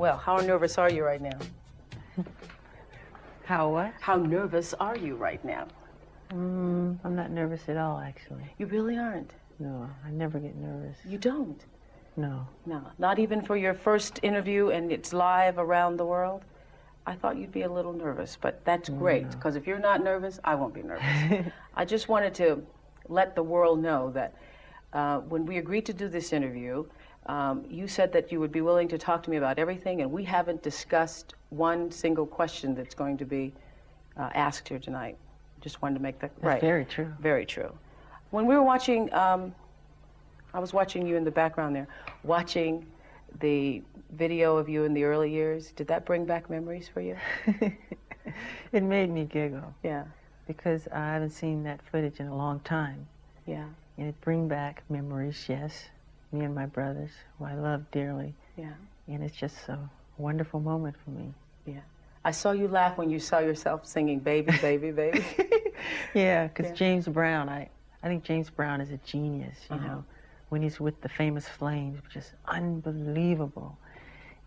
Well, how nervous are you right now? How what? How nervous are you right now? I'm not nervous at all, actually. You really aren't? No, I never get nervous. You don't? No. No, not even for your first interview and it's live around the world? I thought you'd be a little nervous, but that's great, because if you're not nervous, I won't be nervous. I just wanted to let the world know that when we agreed to do this interview, you said that you would be willing to talk to me about everything, and we haven't discussed one single question that's going to be asked here tonight. Just wanted to make that right. That's very true. Very true. When we were watching, I was watching you in the background there, watching the video of you in the early years. Did that bring back memories for you? It made me giggle. Yeah. Because I haven't seen that footage in a long time. Yeah. And it brings back memories, yes. Me and my brothers, who I love dearly. Yeah. And it's just a wonderful moment for me. Yeah. I saw you laugh when you saw yourself singing Baby, Baby, Baby. Yeah, because James Brown, I think James Brown is a genius, you know. When he's with the Famous Flames, just unbelievable.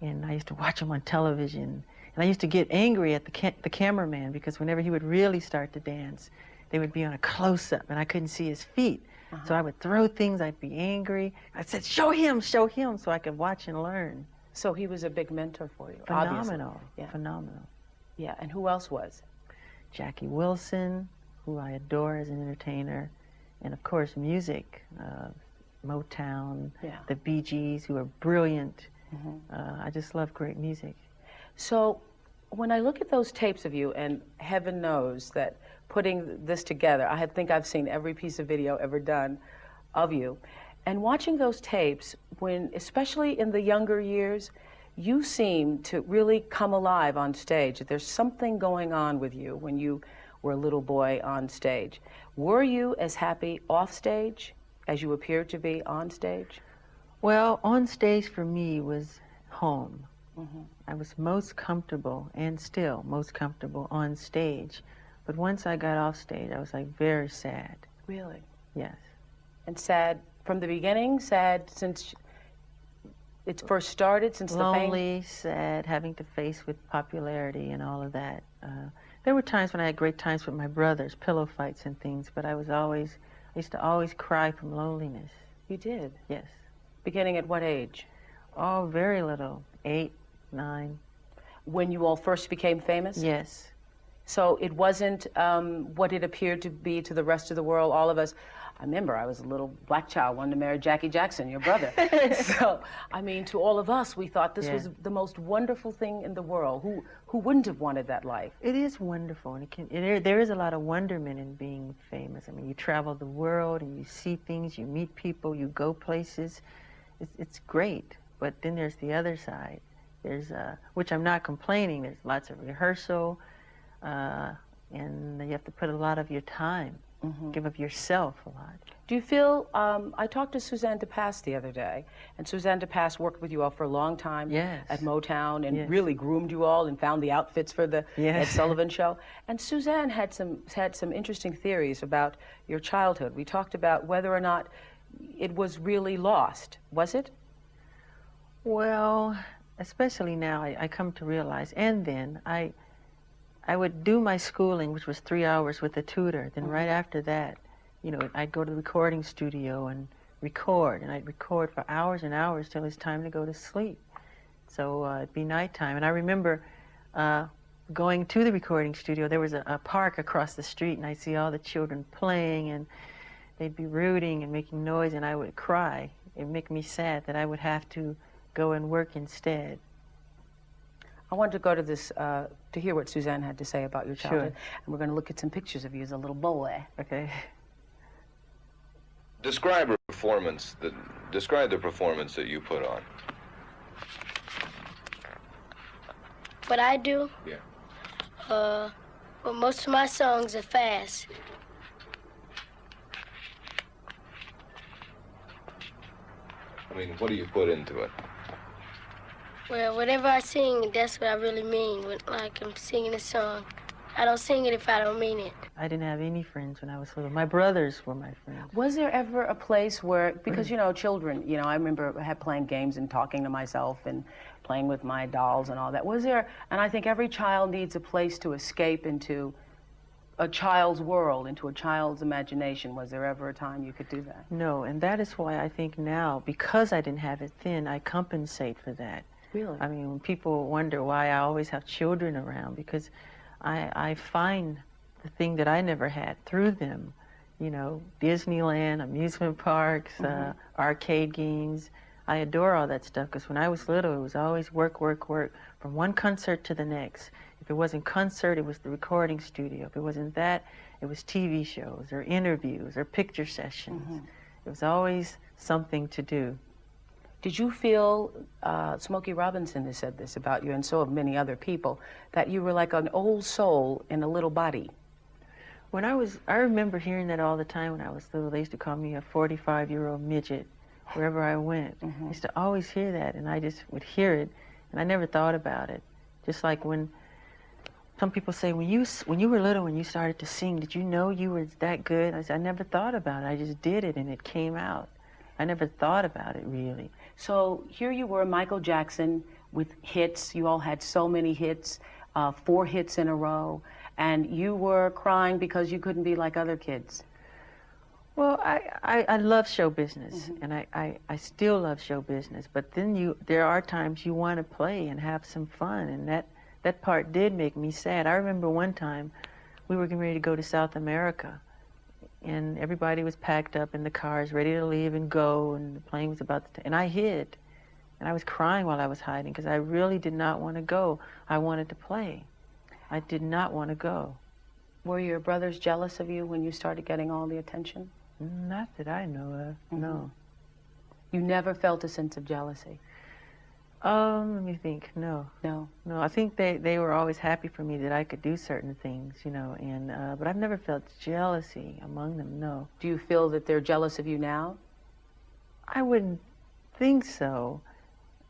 And I used to watch him on television. And I used to get angry at the cameraman, because whenever he would really start to dance, they would be on a close-up and I couldn't see his feet. So I would throw things, I'd be angry. I said, show him, so I could watch and learn. So he was a big mentor for you, Phenomenal, obviously. Yeah. Phenomenal. Yeah, and who else was? Jackie Wilson, who I adore as an entertainer, and of course music, Motown, the Bee Gees, who are brilliant. I just love great music. So when I look at those tapes of you, and heaven knows that putting this together, I think I've seen every piece of video ever done of you, and watching those tapes, when, especially in the younger years, you seem to really come alive on stage. There's something going on with you when you were a little boy on stage. Were you as happy off stage as you appeared to be on stage? Well, on stage for me was home. I was most comfortable, and still most comfortable, on stage. But once I got off stage, I was like very sad. Really? Yes. And sad from the beginning? Sad since it first started, since the fame? Lonely, sad, having to face with popularity and all of that. There were times when I had great times with my brothers, pillow fights and things, but I used to always cry from loneliness. You did? Yes. Beginning at what age? Oh, very little. 8, 9. When you all first became famous? Yes. So it wasn't what it appeared to be to the rest of the world, all of us. I remember I was a little black child, wanted to marry Jackie Jackson, your brother. So, I mean, to all of us, we thought this was the most wonderful thing in the world. Who wouldn't have wanted that life? It is wonderful, and there is a lot of wonderment in being famous. I mean, you travel the world, and you see things, you meet people, you go places. It's great, but then there's the other side. There's, which I'm not complaining, there's lots of rehearsal, and you have to put a lot of your time, give of yourself a lot. Do you feel, I talked to Suzanne DePass the other day, and Suzanne DePass worked with you all for a long time at Motown, and really groomed you all and found the outfits for the Ed Sullivan Show. And Suzanne had some interesting theories about your childhood. We talked about whether or not it was really lost. Was it? Well, especially now, I come to realize, and then I would do my schooling, which was 3 hours with a tutor. Then right after that, you know, I'd go to the recording studio and record, and I'd record for hours and hours till it's time to go to sleep. So it'd be nighttime. And I remember going to the recording studio. There was a park across the street, and I'd see all the children playing, and they'd be rooting and making noise, and I would cry. It'd make me sad that I would have to go and work instead. I wanted to go to this, to hear what Suzanne had to say about your childhood. And we're going to look at some pictures of you as a little boy. Okay. Describe the performance that you put on. What I do? Yeah. Well, most of my songs are fast. I mean, what do you put into it? Well, whatever I sing, that's what I really mean. Like I'm singing a song. I don't sing it if I don't mean it. I didn't have any friends when I was little. My brothers were my friends. Was there ever a place where, because, you know, children, you know, I remember playing games and talking to myself and playing with my dolls and all that. Was there, and I think every child needs a place to escape into a child's world, into a child's imagination. Was there ever a time you could do that? No, and that is why I think now, because I didn't have it then, I compensate for that. Really? I mean, when people wonder why I always have children around, because I find the thing that I never had through them, you know, Disneyland, amusement parks, arcade games. I adore all that stuff because when I was little, it was always work, work, work, from one concert to the next. If it wasn't concert, it was the recording studio. If it wasn't that, it was TV shows or interviews or picture sessions. It was always something to do. Did you feel, Smokey Robinson has said this about you, and so have many other people, that you were like an old soul in a little body? When I remember hearing that all the time when I was little. They used to call me a 45-year-old midget wherever I went. I used to always hear that, and I just would hear it, and I never thought about it. Just like when some people say, when you were little, when you started to sing, did you know you were that good? I said, I never thought about it. I just did it, and it came out. I never thought about it, really. So here you were, Michael Jackson, with hits. You all had so many hits, 4 hits in a row, and you were crying because you couldn't be like other kids. Well, I love show business, and I still love show business, but then there are times you want to play and have some fun, and that part did make me sad. I remember one time we were getting ready to go to South America, and everybody was packed up in the cars, ready to leave and go, and the plane was about to, and I hid. And I was crying while I was hiding because I really did not want to go. I wanted to play. I did not want to go. Were your brothers jealous of you when you started getting all the attention? Not that I know of, no. You never felt a sense of jealousy? Let me think, no. No? No, I think they were always happy for me that I could do certain things, you know, and but I've never felt jealousy among them, no. Do you feel that they're jealous of you now? I wouldn't think so.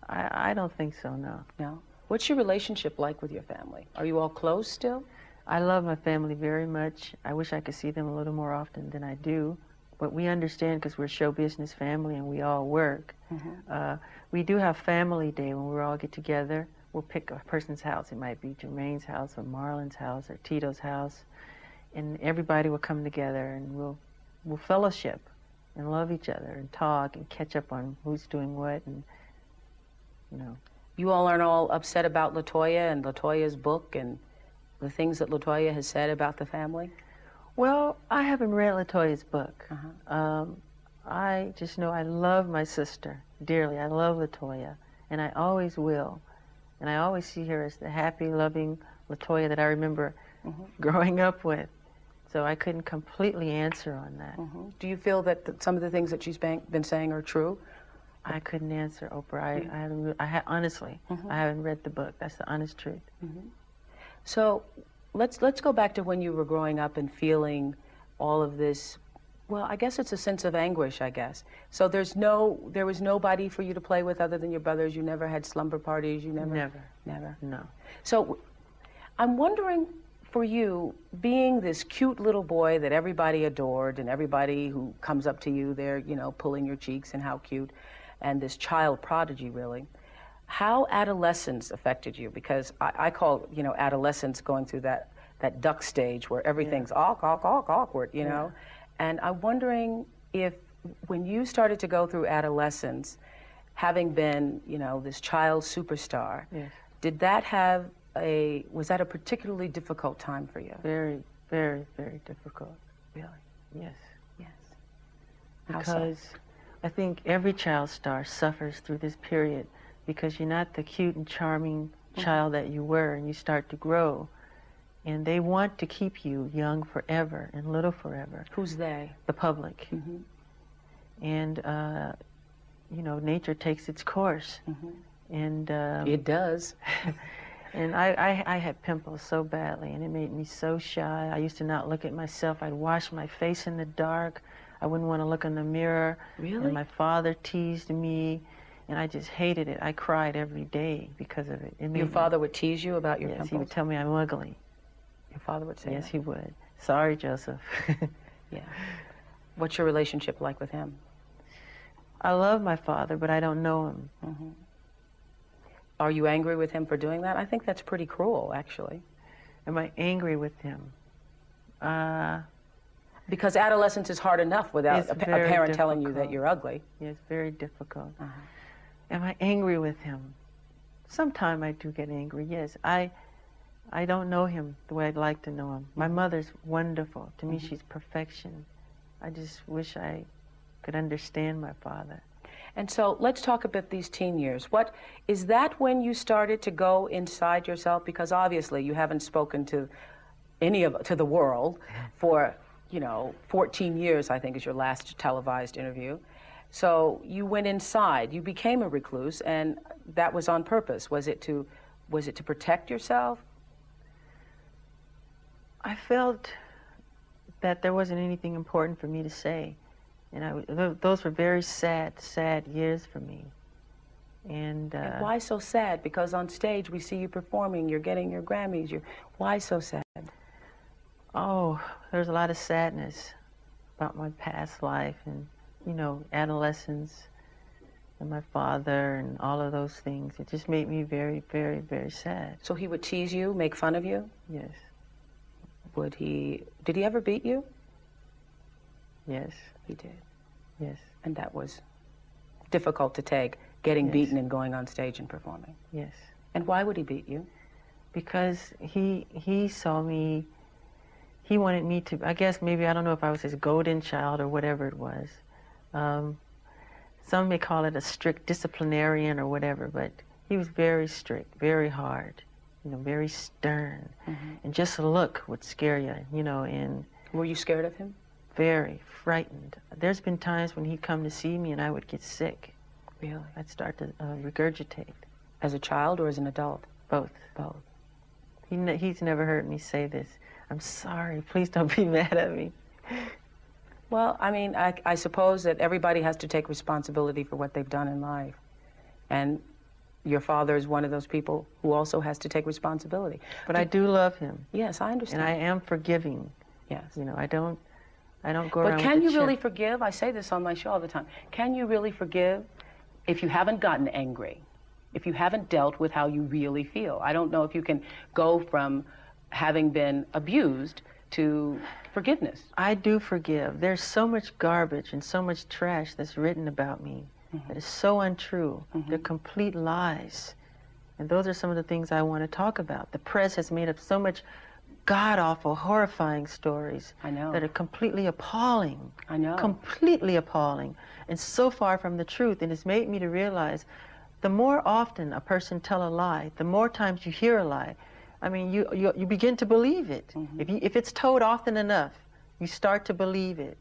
I don't think so, no. No? What's your relationship like with your family? Are you all close still? I love my family very much. I wish I could see them a little more often than I do. But we understand because we're a show business family and we all work. We do have family day when we all get together. We'll pick a person's house. It might be Jermaine's house or Marlon's house or Tito's house. And everybody will come together and we'll fellowship and love each other and talk and catch up on who's doing what, and, you know. You all aren't all upset about LaToya and LaToya's book and the things that LaToya has said about the family? Well, I haven't read LaToya's book. I just know I love my sister dearly. I love LaToya, and I always will. And I always see her as the happy, loving LaToya that I remember growing up with. So I couldn't completely answer on that. Do you feel that some of the things that she's been saying are true? I couldn't answer, Oprah. Honestly, I haven't read the book. That's the honest truth. So let's go back to when you were growing up and feeling all of this. Well, I guess it's a sense of anguish, I guess. So there was nobody for you to play with other than your brothers. You never had slumber parties. You never. Never. No. So I'm wondering, for you, being this cute little boy that everybody adored and everybody who comes up to you, they're, you know, pulling your cheeks and how cute, and this child prodigy, really, how adolescence affected you? Because I call, you know, adolescence going through that duck stage where everything's awkward, you know? And I'm wondering if, when you started to go through adolescence, having been, you know, this child superstar, did that have was that a particularly difficult time for you? Very, very, very difficult. Really? Yes. Yes. How Because so? I think every child star suffers through this period because you're not the cute and charming child that you were, and you start to grow. And they want to keep you young forever and little forever. Who's they? The public. And, you know, nature takes its course. And It does. and I had pimples so badly, and it made me so shy. I used to not look at myself. I'd wash my face in the dark. I wouldn't want to look in the mirror. Really? And my father teased me, and I just hated it. I cried every day because of it. Your father would tease you about your pimples? Yes, he would tell me I'm ugly. Your father would say Yes, that. he would. Sorry, Joseph. Yeah. What's your relationship like with him? I love my father, but I don't know him. Mm-hmm. Are you angry with him for doing that? I think that's pretty cruel, actually. Am I angry with him? Because adolescence is hard enough without It's a very parent telling you that difficult. you're ugly. Yeah, it's very difficult. Uh-huh. Am I angry with him? Sometimes I do get angry, yes. I don't know him the way I'd like to know him. My mother's wonderful. To me, she's perfection. I just wish I could understand my father. And so let's talk about these teen years. What is that when you started to go inside yourself? Because obviously you haven't spoken to to the world for, 14 years, I think, is your last televised interview. So you went inside, you became a recluse, and that was on purpose. Was it to protect yourself? I felt that there wasn't anything important for me to say. And those were very sad, sad years for me. And why so sad? Because on stage we see you performing, you're getting your Grammys. Why so sad? Oh, there's a lot of sadness about my past life and, adolescence and my father and all of those things. It just made me very, very, very sad. So he would tease you, make fun of you? Yes. Did he ever beat you? Yes. He did. Yes. And that was difficult to take, getting Yes. beaten and going on stage and performing. Yes. And why would he beat you? Because he saw me, he wanted me to, I guess maybe, I don't know if I was his golden child or whatever it was. Some may call it a strict disciplinarian or whatever, but he was very strict, very hard, very stern. Mm-hmm. And just a look would scare you, and Were you scared of him? very frightened. There's been times when he'd come to see me and I would get sick. Really? I'd start to regurgitate. As a child or as an adult? Both. Both. He's never heard me say this. I'm sorry, please don't be mad at me. Well, I mean, I suppose that everybody has to take responsibility for what they've done in life. And your father is one of those people who also has to take responsibility. But I do love him. Yes, I understand. And I am forgiving. Yes. I don't go around But can with you the really chip. forgive? I say this on my show all the time. Can you really forgive if you haven't gotten angry? If you haven't dealt with how you really feel? I don't know if you can go from having been abused to forgiveness. I do forgive. There's so much garbage and so much trash that's written about me that is so untrue. They're complete lies. And those are some of the things I want to talk about. The press has made up so much god-awful, horrifying stories I know. that are completely appalling. I know. Completely appalling. And so far from the truth. And it's made me to realize the more often a person tell a lie, the more times you hear a lie, I mean, you begin to believe it. If it's told often enough, you start to believe it.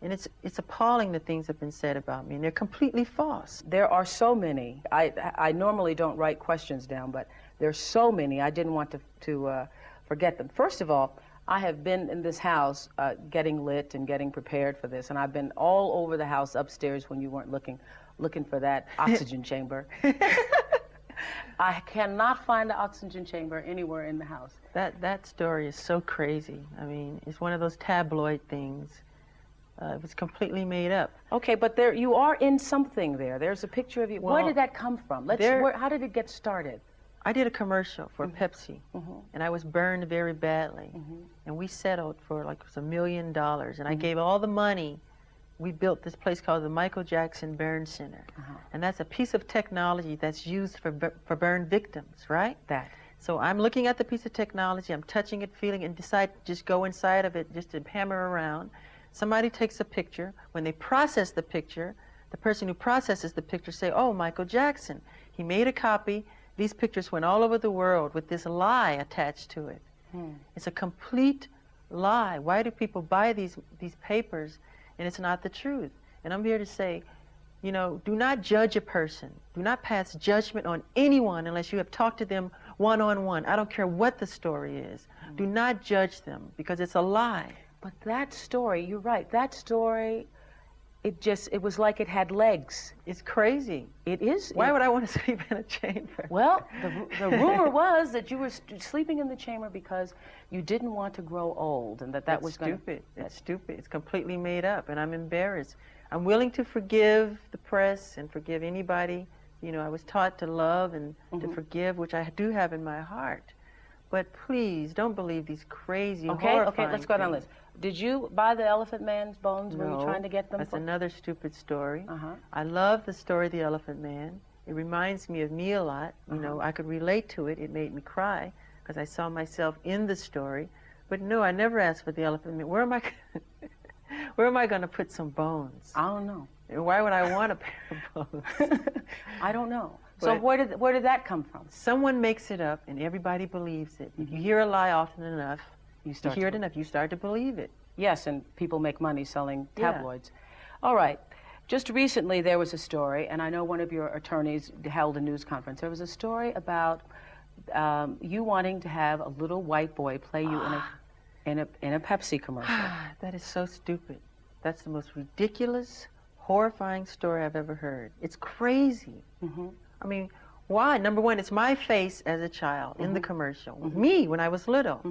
And it's appalling the things that have been said about me, and they're completely false. There are so many. I normally don't write questions down, but there's so many. I didn't want to forget them. First of all, I have been in this house getting lit and getting prepared for this, and I've been all over the house upstairs when you weren't looking for that oxygen chamber. I cannot find the oxygen chamber anywhere in the house. That story is so crazy. I mean, it's one of those tabloid things. It was completely made up. Okay, but there you are in something there. There's a picture of you. Where Well, did that come from? How did it get started? I did a commercial for Pepsi, and I was burned very badly. And we settled for like it was $1 million, and I gave all the money. We built this place called the Michael Jackson Burn Center, and that's a piece of technology that's used for burn victims, right? So I'm looking at the piece of technology, I'm touching it, feeling it, and decide to just go inside of it just to hammer around. Somebody takes a picture. When they process the picture, the person who processes the picture say, oh, Michael Jackson. He made a copy. These pictures went all over the world with this lie attached to it. It's a complete lie. Why do people buy these papers and it's not the truth? And I'm here to say, do not judge a person. Do not pass judgment on anyone unless you have talked to them one-on-one. I don't care what the story is. Do not judge them because it's a lie. But that story, you're right, that story it was like it had legs. It's crazy. It is. Why would I want to sleep in a chamber? Well, the rumor was that you were sleeping in the chamber because you didn't want to grow old, and that was stupid. It's stupid. It's completely made up, and I'm embarrassed. I'm willing to forgive the press and forgive anybody. You know, I was taught to love and to forgive, which I do have in my heart. But please, don't believe these crazy, horrifying Okay, let's go down the list. Did you buy the Elephant Man's bones? No, Were you trying to get them? That's another stupid story. Uh-huh. I love the story of the Elephant Man. It reminds me of me a lot. You know, I could relate to it. It made me cry because I saw myself in the story. But no, I never asked for the Elephant Man. Where am I going to put some bones? I don't know. Why would I want a pair of bones? I don't know. So where did that come from? Someone makes it up and everybody believes it. If you hear a lie often enough, you hear it enough, you start to believe it. Yes, and people make money selling tabloids. All right. Just recently there was a story, and I know one of your attorneys held a news conference. There was a story about you wanting to have a little white boy play you in a Pepsi commercial. That is so stupid. That's the most ridiculous, horrifying story I've ever heard. It's crazy. I mean, why? Number one, it's my face as a child in the commercial. Me when I was little.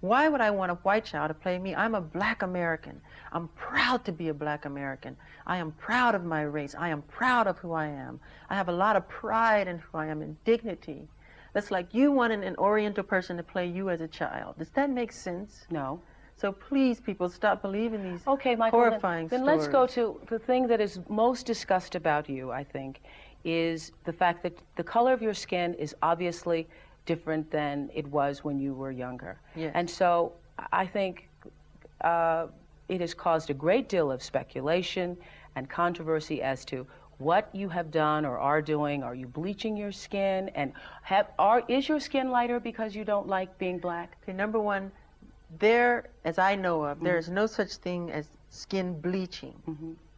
Why would I want a white child to play me? I'm a black American. I'm proud to be a black American. I am proud of my race. I am proud of who I am. I have a lot of pride in who I am and dignity. That's like you wanting an Oriental person to play you as a child. Does that make sense? No. So please, people, stop believing these Michael, horrifying stories. Then let's go to the thing that is most discussed about you, I think, is the fact that the color of your skin is obviously different than it was when you were younger. Yes. And so I think it has caused a great deal of speculation and controversy as to what you have done or are doing. Are you bleaching your skin? And is your skin lighter because you don't like being black? Okay, number one, as I know of, there is no such thing as skin bleaching.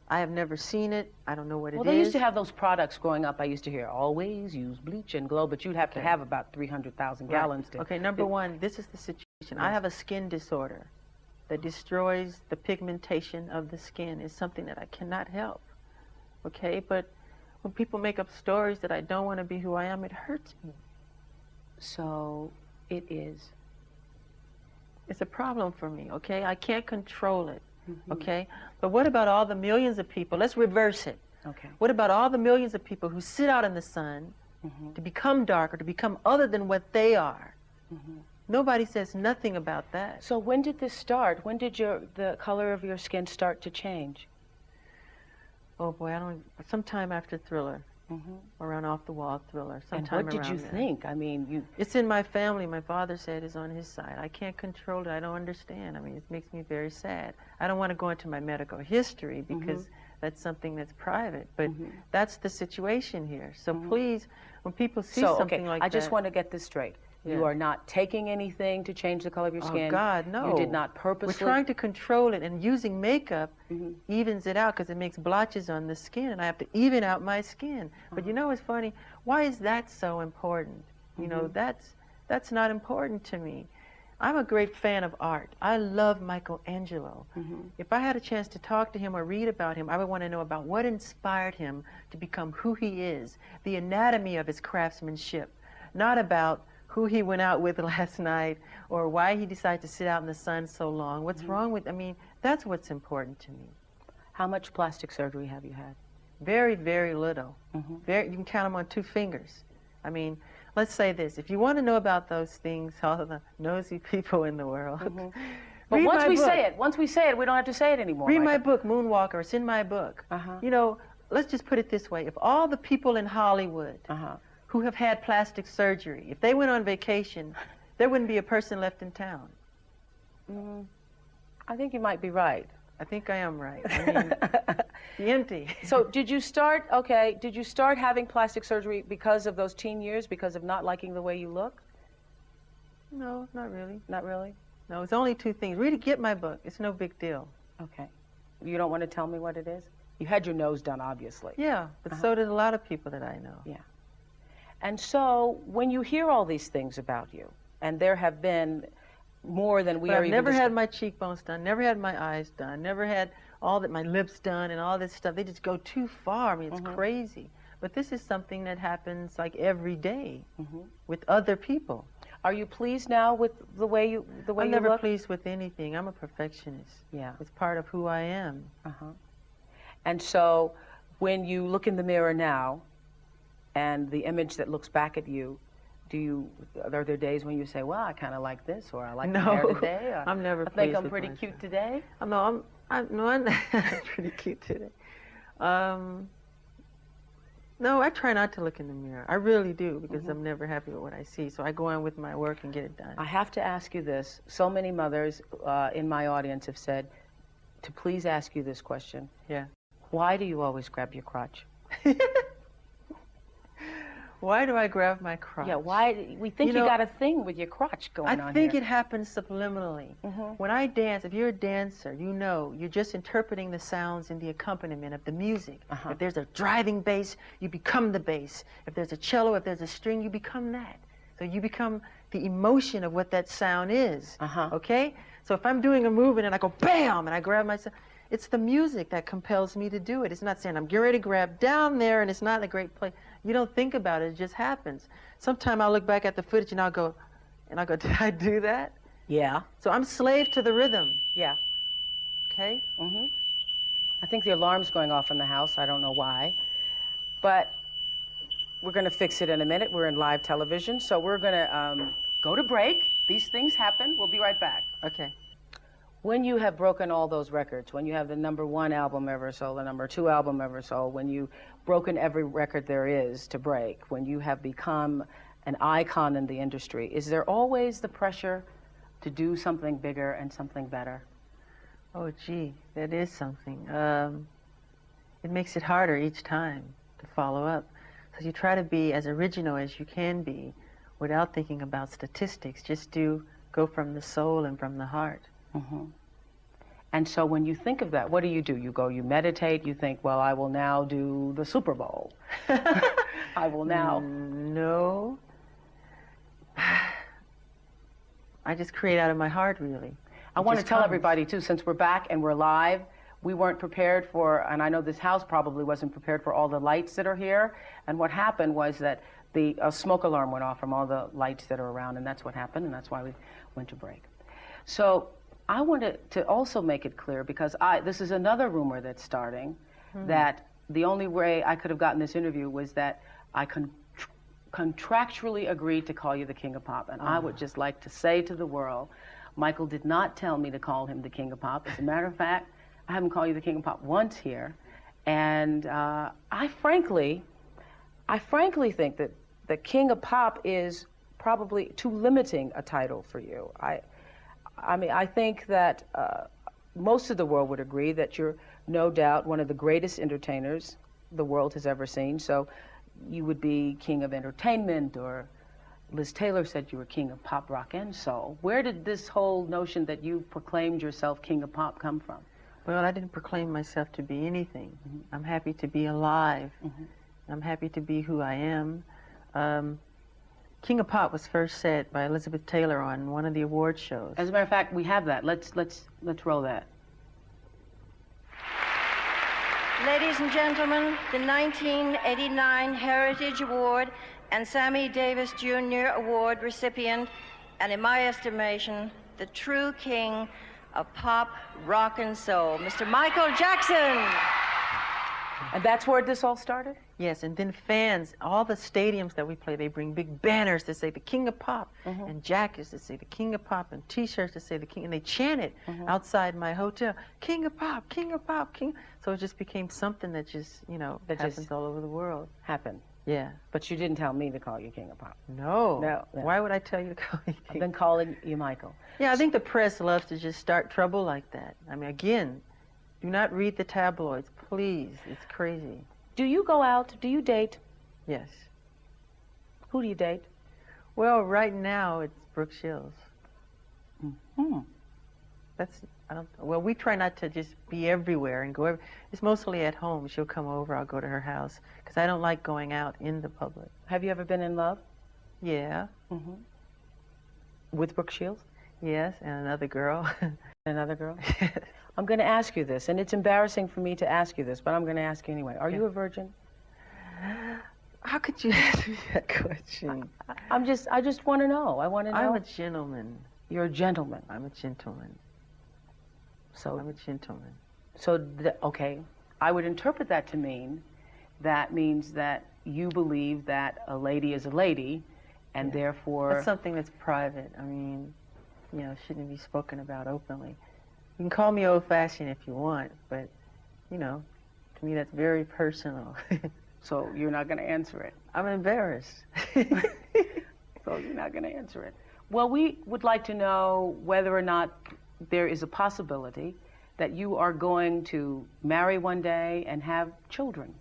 I have never seen it. I don't know what it is. Well, they used to have those products growing up. I used to hear, always use bleach and glow, but you'd have to have about 300,000 gallons to... Okay, number one, this is the situation. I have a skin disorder that destroys the pigmentation of the skin. It's something that I cannot help, okay? But when people make up stories that I don't want to be who I am, it hurts me. So it is. It's a problem for me, okay? I can't control it. Okay, but what about all the millions of people? Let's reverse it. Okay. What about all the millions of people who sit out in the sun to become darker, to become other than what they are? Nobody says nothing about that. So when did this start? When did the color of your skin start to change? Oh boy, sometime after Thriller. Around Off the Wall Thriller. Sometime and what did you think? I mean, it's in my family. My father said it's on his side. I can't control it. I don't understand. I mean, it makes me very sad. I don't want to go into my medical history because that's something that's private. But that's the situation here. So please, when people see something like that... I just want to get this straight. You are not taking anything to change the color of your skin. Oh, God, no. You did not purposely... We're trying to control it, and using makeup evens it out because it makes blotches on the skin, and I have to even out my skin. But you know what's funny? Why is that so important? You know, that's not important to me. I'm a great fan of art. I love Michelangelo. If I had a chance to talk to him or read about him, I would want to know about what inspired him to become who he is, the anatomy of his craftsmanship, not about who he went out with last night or why he decided to sit out in the sun so long. What's wrong with, I mean, that's what's important to me. How much plastic surgery have you had? Very, very little. You can count them on 2 fingers. I mean, let's say this. If you want to know about those things, all the nosy people in the world, but once we say it, we don't have to say it anymore. Read my book, Moonwalker. It's in my book. You know, let's just put it this way. If all the people in Hollywood who have had plastic surgery, if they went on vacation, there wouldn't be a person left in town. I think you might be right. I think I am right. I mean, the empty. So did you start having plastic surgery because of those teen years, because of not liking the way you look? No, not really. Not really? No, it's only 2 things. Really, get my book. It's no big deal. Okay. You don't want to tell me what it is? You had your nose done, obviously. Yeah, but so did a lot of people that I know. Yeah. And so when you hear all these things about you, and there have been more than we are even... I've never had my cheekbones done, never had my eyes done, never had all that my lips done and all this stuff, they just go too far. I mean, it's crazy. But this is something that happens like every day with other people. Are you pleased now with the way you look? I'm never pleased with anything. I'm a perfectionist. Yeah. It's part of who I am. And so when you look in the mirror now and the image that looks back at you, are there days when you say, well, I kind of like this, or I like my hair today, or I'm never I think pleased I'm with pretty myself. cute today? No, I'm pretty cute today. No, I try not to look in the mirror. I really do, because I'm never happy with what I see. So I go on with my work and get it done. I have to ask you this. So many mothers in my audience have said to please ask you this question. Yeah. Why do you always grab your crotch? Why do I grab my crotch? Yeah, why? We think you got a thing with your crotch going on I here. think it happens subliminally. When I dance, if you're a dancer, you know, you're just interpreting the sounds and the accompaniment of the music. If there's a driving bass, you become the bass. If there's a cello, if there's a string, you become that. So you become the emotion of what that sound is, okay? So if I'm doing a movement and I go bam, and I grab myself, it's the music that compels me to do it. It's not saying I'm getting ready to grab down there and it's not a great play. You don't think about it, it just happens. Sometime I'll look back at the footage and I'll go, did I do that? Yeah. So I'm slave to the rhythm. Yeah. Okay? I think the alarm's going off in the house. I don't know why. But we're going to fix it in a minute. We're in live television, so we're going to go to break. These things happen. We'll be right back. Okay. When you have broken all those records, when you have the #1 album ever sold, the #2 album ever sold, when you've broken every record there is to break, when you have become an icon in the industry, is there always the pressure to do something bigger and something better? Oh, gee, that is something. It makes it harder each time to follow up. So you try to be as original as you can be without thinking about statistics. Just go from the soul and from the heart. And so when you think of that, what do? You meditate, you think, well, I will now do the Super Bowl. I will now. No. I just create out of my heart, really. I want to tell everybody, too, since we're back and we're live, we weren't prepared for, and I know this house probably wasn't prepared for all the lights that are here. And what happened was that a smoke alarm went off from all the lights that are around, and that's what happened, and that's why we went to break. So I wanted to also make it clear, because this is another rumor that's starting, that the only way I could have gotten this interview was that I contractually agreed to call you the King of Pop. And I would just like to say to the world, Michael did not tell me to call him the King of Pop. As a matter of fact, I haven't called you the King of Pop once here. And I frankly think that the King of Pop is probably too limiting a title for you. I mean, I think that most of the world would agree that you're no doubt one of the greatest entertainers the world has ever seen. So you would be King of Entertainment, or Liz Taylor said you were King of Pop, Rock, and Soul. Where did this whole notion that you proclaimed yourself King of Pop come from? Well, I didn't proclaim myself to be anything. I'm happy to be alive. I'm happy to be who I am. King of Pop was first said by Elizabeth Taylor on one of the award shows. As a matter of fact, we have that. Let's roll that. Ladies and gentlemen, the 1989 Heritage Award and Sammy Davis Jr. Award recipient, and in my estimation, the true king of pop, rock, and soul, Mr. Michael Jackson. And that's where this all started? Yes, and then fans, all the stadiums that we play, they bring big banners that say the King of Pop, and jackets that say the King of Pop, and T-shirts that say the King, and they chant it outside my hotel, King of Pop, King of Pop, King. So it just became something that just, that happens all over the world. Happened. Yeah. But you didn't tell me to call you King of Pop. No. No. Why would I tell you to call me King? I've been calling you Michael. Yeah, I think the press loves to just start trouble like that. I mean, again, do not read the tabloids, please. It's crazy. Do you go out? Do you date? Yes. Who do you date? Well, right now it's Brooke Shields. Well, we try not to just be everywhere and go it's mostly at home. She'll come over, I'll go to her house, because I don't like going out in the public. Have you ever been in love? Yeah. With Brooke Shields? Yes, and another girl. Another girl? I'm going to ask you this, and it's embarrassing for me to ask you this, but I'm going to ask you anyway. Are you a virgin? How could you ask me that question? I just want to know. I want to know. I'm a gentleman. You're a gentleman. I'm a gentleman. So I'm a gentleman. So, okay, I would interpret that to mean that means that you believe that a lady is a lady, and therefore... That's something that's private. I mean, you know, shouldn't be spoken about openly. You can call me old-fashioned if you want, but, you know, to me that's very personal. So you're not going to answer it? I'm embarrassed. So you're not going to answer it. Well, we would like to know whether or not there is a possibility that you are going to marry one day and have children.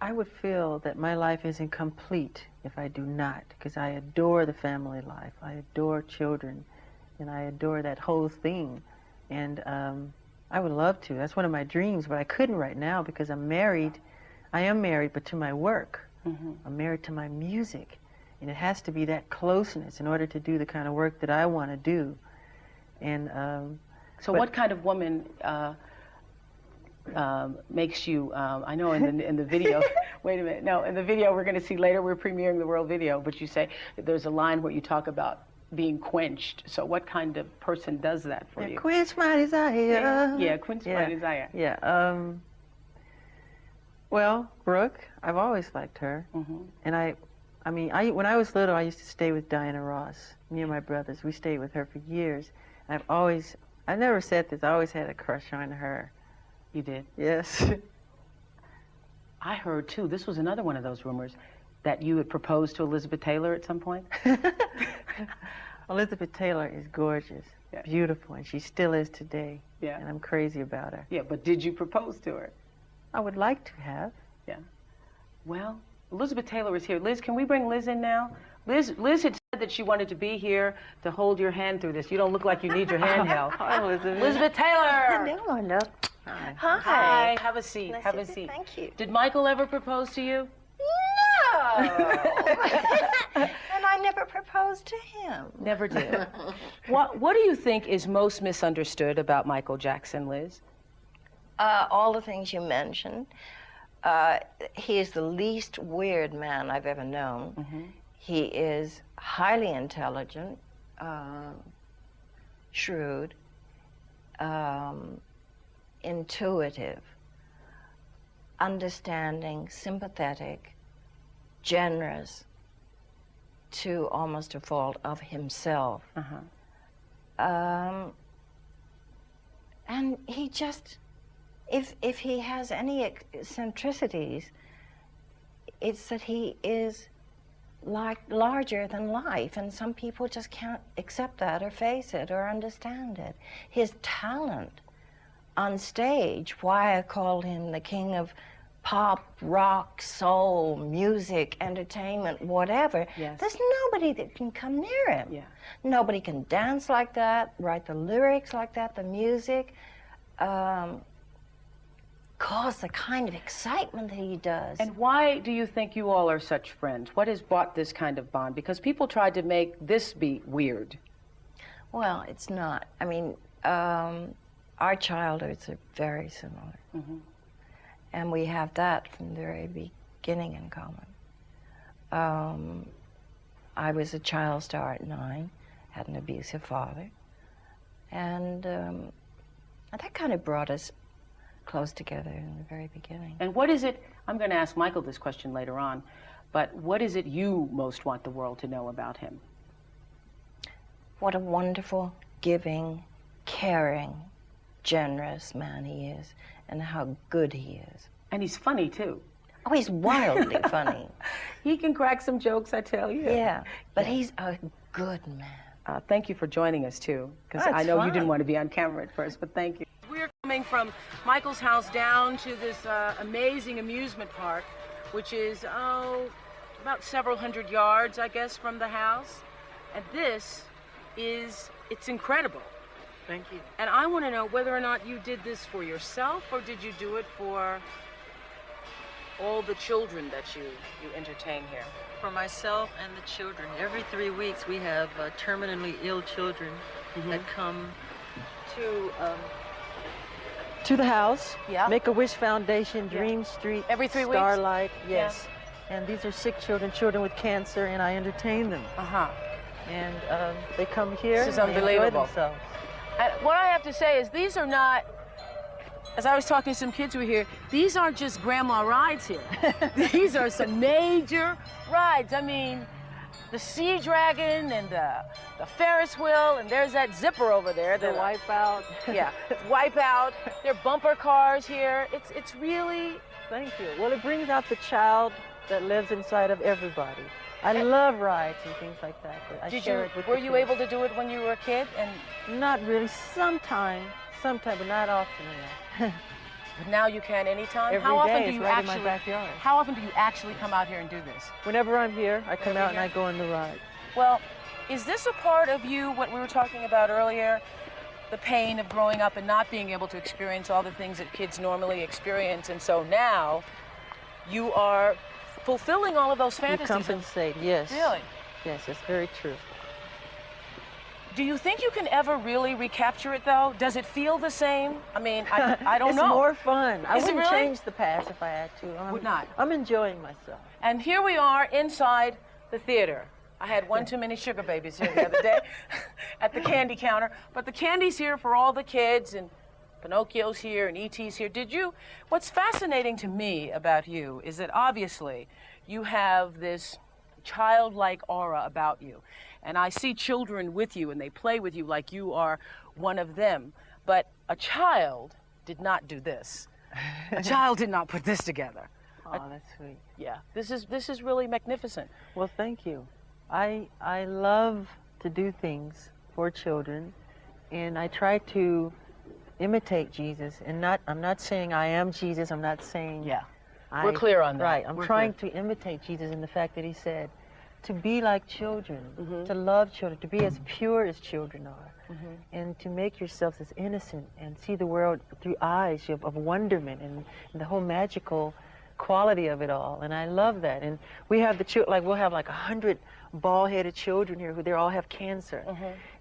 I would feel that my life isn't complete if I do not, because I adore the family life. I adore children, and I adore that whole thing. And I would love to. That's one of my dreams, but I couldn't right now because I'm married. I am married, but to my work. I'm married to my music. And it has to be that closeness in order to do the kind of work that I want to do. And so what kind of woman makes you, I know in the video, wait a minute, no, in the video we're going to see later, we're premiering the world video, but you say there's a line where you talk about being quenched. So what kind of person does that for you? Quench my desire. Yeah, quench my desire. Yeah. Well, Brooke, I've always liked her. And I mean, when I was little, I used to stay with Diana Ross. Me and my brothers, we stayed with her for years. I never said this, I always had a crush on her. You did? Yes. I heard, too, this was another one of those rumors, that you had proposed to Elizabeth Taylor at some point? Elizabeth Taylor is gorgeous, beautiful, and she still is today. Yeah. And I'm crazy about her. Yeah, but did you propose to her? I would like to have. Yeah. Well, Elizabeth Taylor is here. Liz, can we bring Liz in now? Liz had said that she wanted to be here to hold your hand through this. You don't look like you need your hand held. Hi, Elizabeth. Elizabeth Taylor! Hello, hello. Hi. Hi. Hi, have a seat, Nice have to a seat. Thank you. Did Michael ever propose to you? No! And I never proposed to him. Never did. What do you think is most misunderstood about Michael Jackson, Liz? All the things you mentioned. He is the least weird man I've ever known. He is highly intelligent, shrewd, intuitive, understanding, sympathetic, generous, to almost a fault of himself. And he just, if he has any eccentricities, it's that he is like larger than life, and some people just can't accept that or face it or understand it. His talent on stage, why I called him the king of pop, rock, soul, music, entertainment, whatever. There's nobody that can come near him. Nobody can dance like that, write the lyrics like that, the music, cause the kind of excitement that he does. And why do you think you all are such friends? What has brought this kind of bond? Because people tried to make this be weird. Well, it's not. I mean, our childhoods are very similar. And we have that from the very beginning in common. I was a child star at 9, had an abusive father, and that kind of brought us close together in the very beginning. And what is it, I'm going to ask Michael this question later on, but what is it you most want the world to know about him? What a wonderful, giving, caring, generous man he is, and how good he is. And he's funny, too. Oh, he's wildly funny. He can crack some jokes, I tell you. Yeah, but he's a good man. Thank you for joining us, too, because I know you didn't want to be on camera at first, but thank you. We're coming from Michael's house down to this amazing amusement park, which is, about several hundred yards, I guess, from the house. And this is, it's incredible. Thank you. And I want to know whether or not you did this for yourself, or did you do it for all the children that you entertain here? For myself and the children. Every 3 weeks we have terminally ill children that come to to the house. Yeah. Make-A-Wish Foundation, Dream Street. Every 3 weeks? Starlight, yes. And these are sick children with cancer, and I entertain them. Uh-huh. And they come here. This is and they enjoy unbelievable. themselves. And what I have to say is these are not, as I was talking to some kids who were here, these aren't just grandma rides here. These are some major rides. I mean, the Sea Dragon and the Ferris wheel, and there's that zipper over there. The Wipeout. Yeah, Wipeout. There are bumper cars here. It's really... Thank you. Well, it brings out the child that lives inside of everybody. I love rides and things like that. But I share it with Were the you kids. able to do it when you were a kid? And Not really. Sometime, but not often enough. but now you can anytime. Every How often day, do it's you right actually? in my backyard. How often do you actually come out here and do this? Whenever I'm here, I come out and I go on the ride. Well, is this a part of you, what we were talking about earlier, the pain of growing up and not being able to experience all the things that kids normally experience, and so now you are fulfilling all of those You fantasies? compensate, yes. Really? Yes, it's very true. Do you think you can ever really recapture it, though? Does it feel the same? I mean, I don't know. It's more fun. I Is it wouldn't really? change the past if I had to. Would not. I'm enjoying myself. And here we are inside the theater. I had one too many sugar babies here the other day at the candy counter. But the candy's here for all the kids, and Pinocchio's here, and E.T.'s here. What's fascinating to me about you is that obviously you have this childlike aura about you. And I see children with you, and they play with you like you are one of them. But a child did not do this. A child did not put this together. Oh, that's sweet. Yeah, this is really magnificent. Well, thank you. I love to do things for children, and I try to imitate Jesus. And I'm not saying I am Jesus. I'm not saying We're clear on that. Right. I'm We're trying clear. to imitate Jesus in the fact that he said to be like children, to love children, to be as pure as children are, and to make yourselves as innocent and see the world through eyes of wonderment and the whole magical quality of it all. And I love that. And we have the children, like we'll have like 100 bald-headed children here who they all have cancer,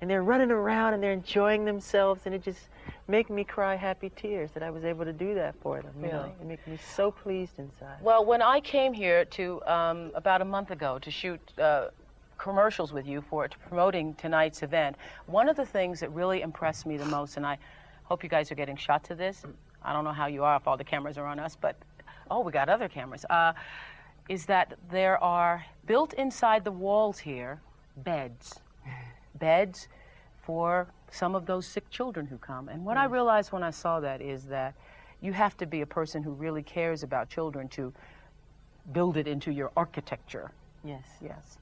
and they're running around and they're enjoying themselves, and it just makes me cry happy tears that I was able to do that for them. You know, it makes me so pleased inside. Well, when I came here to about a month ago to shoot commercials with you for promoting tonight's event, one of the things that really impressed me the most, and I hope you guys are getting shots of this. I don't know how you are if all the cameras are on us, but we got other cameras. Is that there are built inside the walls here beds for some of those sick children who come. And what I realized when I saw that is that you have to be a person who really cares about children to build it into your architecture. Yes.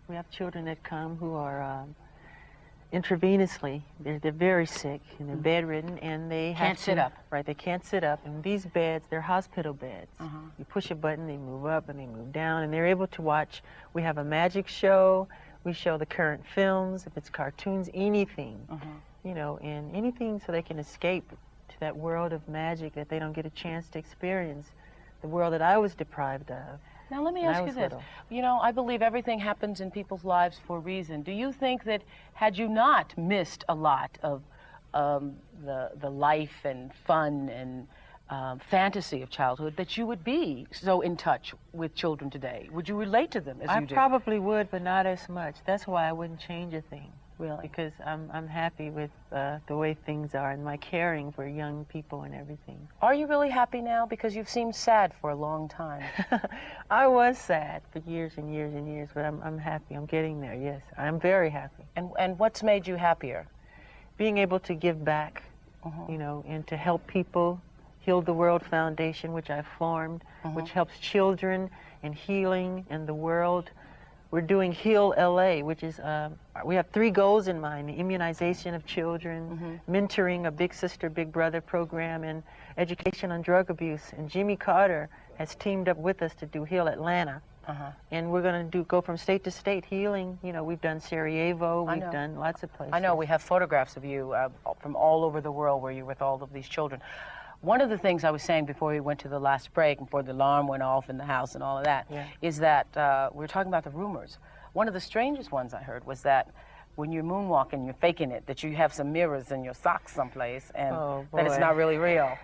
We have children that come who are intravenously, they're very sick and they're bedridden, and they Can't sit up. Right, they can't sit up. And these beds, they're hospital beds. You push a button, they move up and they move down, and they're able to watch. We have a magic show. We show the current films, if it's cartoons, anything, you know, and anything so they can escape to that world of magic that they don't get a chance to experience, the world that I was deprived of. Now, let me ask you this. You know, I believe everything happens in people's lives for a reason. Do you think that had you not missed a lot of the life and fun and fantasy of childhood, that you would be so in touch with children today? Would you relate to them as you do? I probably would, but not as much. That's why I wouldn't change a thing. Really? Because I'm happy with the way things are and my caring for young people and everything. Are you really happy now? Because you've seemed sad for a long time. I was sad for years and years and years, but I'm happy. I'm getting there, yes. I'm very happy. And what's made you happier? Being able to give back, you know, and to help people. Heal the World Foundation, which I've formed, which helps children and healing in the world. We're doing Heal LA, which is, we have 3 goals in mind: the immunization of children, mentoring a big sister, big brother program, and education on drug abuse. And Jimmy Carter has teamed up with us to do Heal Atlanta. And we're going to go from state to state healing. You know, we've done Sarajevo, we've done lots of places. I know, we have photographs of you from all over the world where you're with all of these children. One of the things I was saying before we went to the last break, before the alarm went off in the house and all of that, is that we were talking about the rumors. One of the strangest ones I heard was that when you're moonwalking, you're faking it, that you have some mirrors in your socks someplace, and that it's not really real.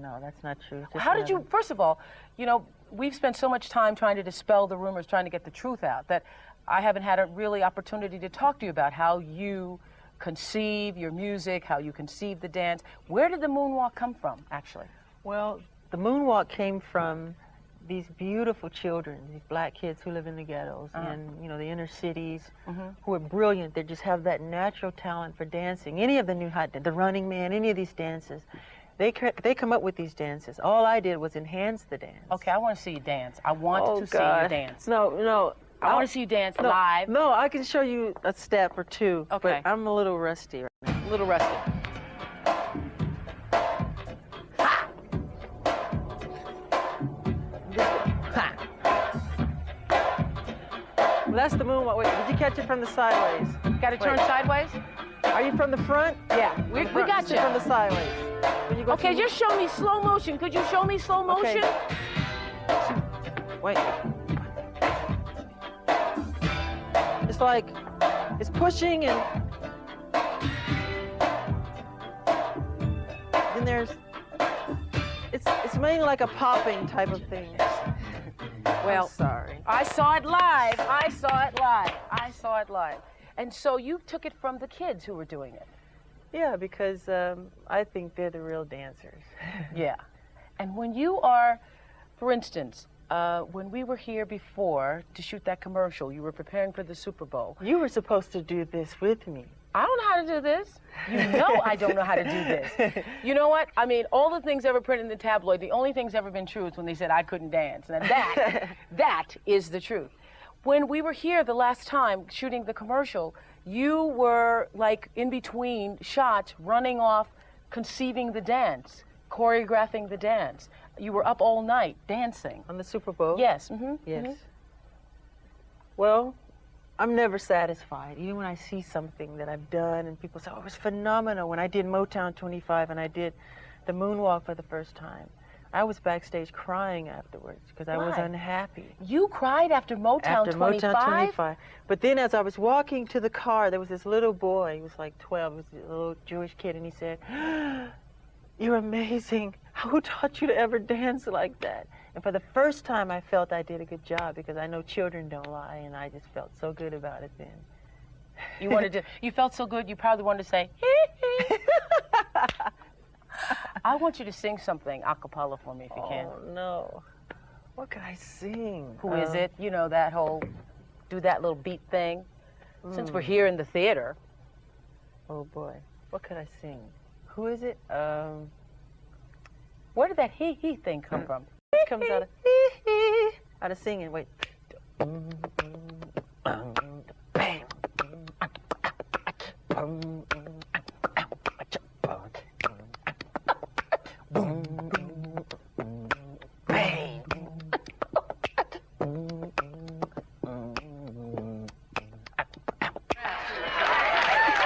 No, that's not true. Just How did you, first of all, you know, we've spent so much time trying to dispel the rumors, trying to get the truth out, that I haven't had a really opportunity to talk to you about how you conceive your music, how you conceive the dance. Where did the moonwalk come from, actually? Well, the moonwalk came from these beautiful children, these black kids who live in the ghettos and, you know, the inner cities, who are brilliant. They just have that natural talent for dancing. Any of the new the Running Man, any of these dances, they come up with these dances. All I did was enhance the dance. Okay, I want to see you dance. I want to see you dance. No. I want to see you dance live. No, I can show you a step or two, okay. But I'm a little rusty right now. A little rusty. Well, that's the moonwalk. Wait, did you catch it from the sideways? Got to turn sideways? Are you from the front? Yeah, we got you. From the sideways. You go okay, just show me slow motion. Could you show me slow motion? Okay. Wait. It's like, it's pushing and then there's, it's mainly like a popping type of thing. Well, I'm sorry. I saw it live. I saw it live. I saw it live. And so you took it from the kids who were doing it. Yeah, because I think they're the real dancers. Yeah. And when you are, for instance, when we were here before to shoot that commercial, you were preparing for the Super Bowl. You were supposed to do this with me. I don't know how to do this. You know I don't know how to do this. You know what? I mean, all the things ever printed in the tabloid, the only thing's ever been true is when they said I couldn't dance. And that is the truth. When we were here the last time shooting the commercial, you were like in between shots, running off, conceiving the dance, choreographing the dance. You were up all night dancing. On the Super Bowl? Yes. Yes. Well, I'm never satisfied. Even when I see something that I've done and people say, oh, it was phenomenal. When I did Motown 25 and I did the moonwalk for the first time, I was backstage crying afterwards because I was unhappy. You cried after Motown 25? After Motown 25. But then as I was walking to the car, there was this little boy. He was like 12. He was a little Jewish kid, and he said, you're amazing. Who taught you to ever dance like that? And for the first time, I felt I did a good job because I know children don't lie, and I just felt so good about it then. You wanted to, you felt so good, you probably wanted to say, hee hee. I want you to sing something a cappella for me if you can. Oh, no. What could I sing? Who is it? You know, that whole, do that little beat thing. Since we're here in the theater. Oh, boy. What could I sing? Who is it? Where did that hee-hee thing come from? It comes out of singing. Wait.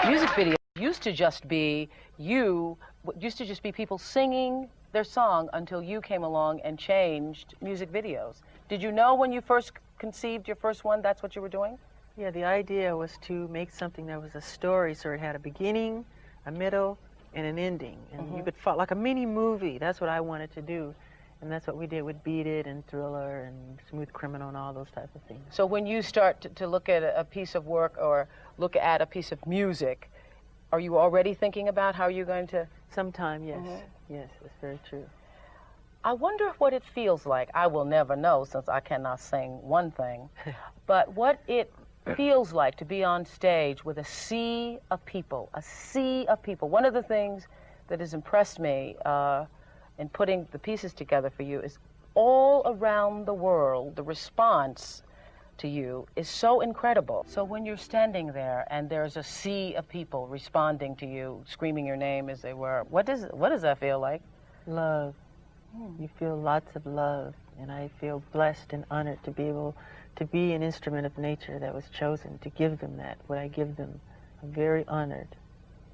Music video used to just be people singing their song until you came along and changed music videos. Did you know when you first conceived your first one that's what you were doing? Yeah, the idea was to make something that was a story, so it had a beginning, a middle, and an ending. And you could follow, like a mini movie. That's what I wanted to do. And that's what we did with Beat It and Thriller and Smooth Criminal and all those type of things. So when you start to look at a piece of work or look at a piece of music, are you already thinking about how you're going to? Sometime, yes. Yes, that's very true. I wonder what it feels like. I will never know since I cannot sing one thing. But what it feels like to be on stage with a sea of people, a sea of people. One of the things that has impressed me in putting the pieces together for you is all around the world, the response to you is so incredible. So when you're standing there and there's a sea of people responding to you, screaming your name as they were, what does that feel like? Love. You feel lots of love, and I feel blessed and honored to be able to be an instrument of nature that was chosen to give them that, what I give them. I'm very honored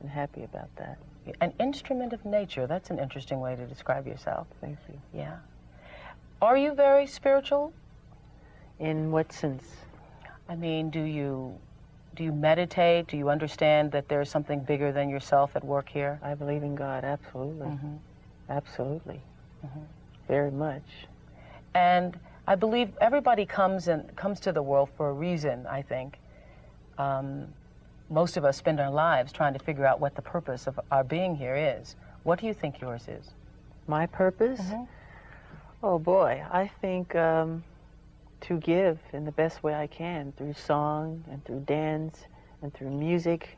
and happy about that. An instrument of nature, that's an interesting way to describe yourself. Thank you. Yeah. Are you very spiritual? In what sense? I mean, do you meditate? Do you understand that there's something bigger than yourself at work here? I believe in God, absolutely. Absolutely. Very much. And I believe everybody comes to the world for a reason, I think. Most of us spend our lives trying to figure out what the purpose of our being here is. What do you think yours is? My purpose? Oh boy, I think to give in the best way I can, through song and through dance and through music.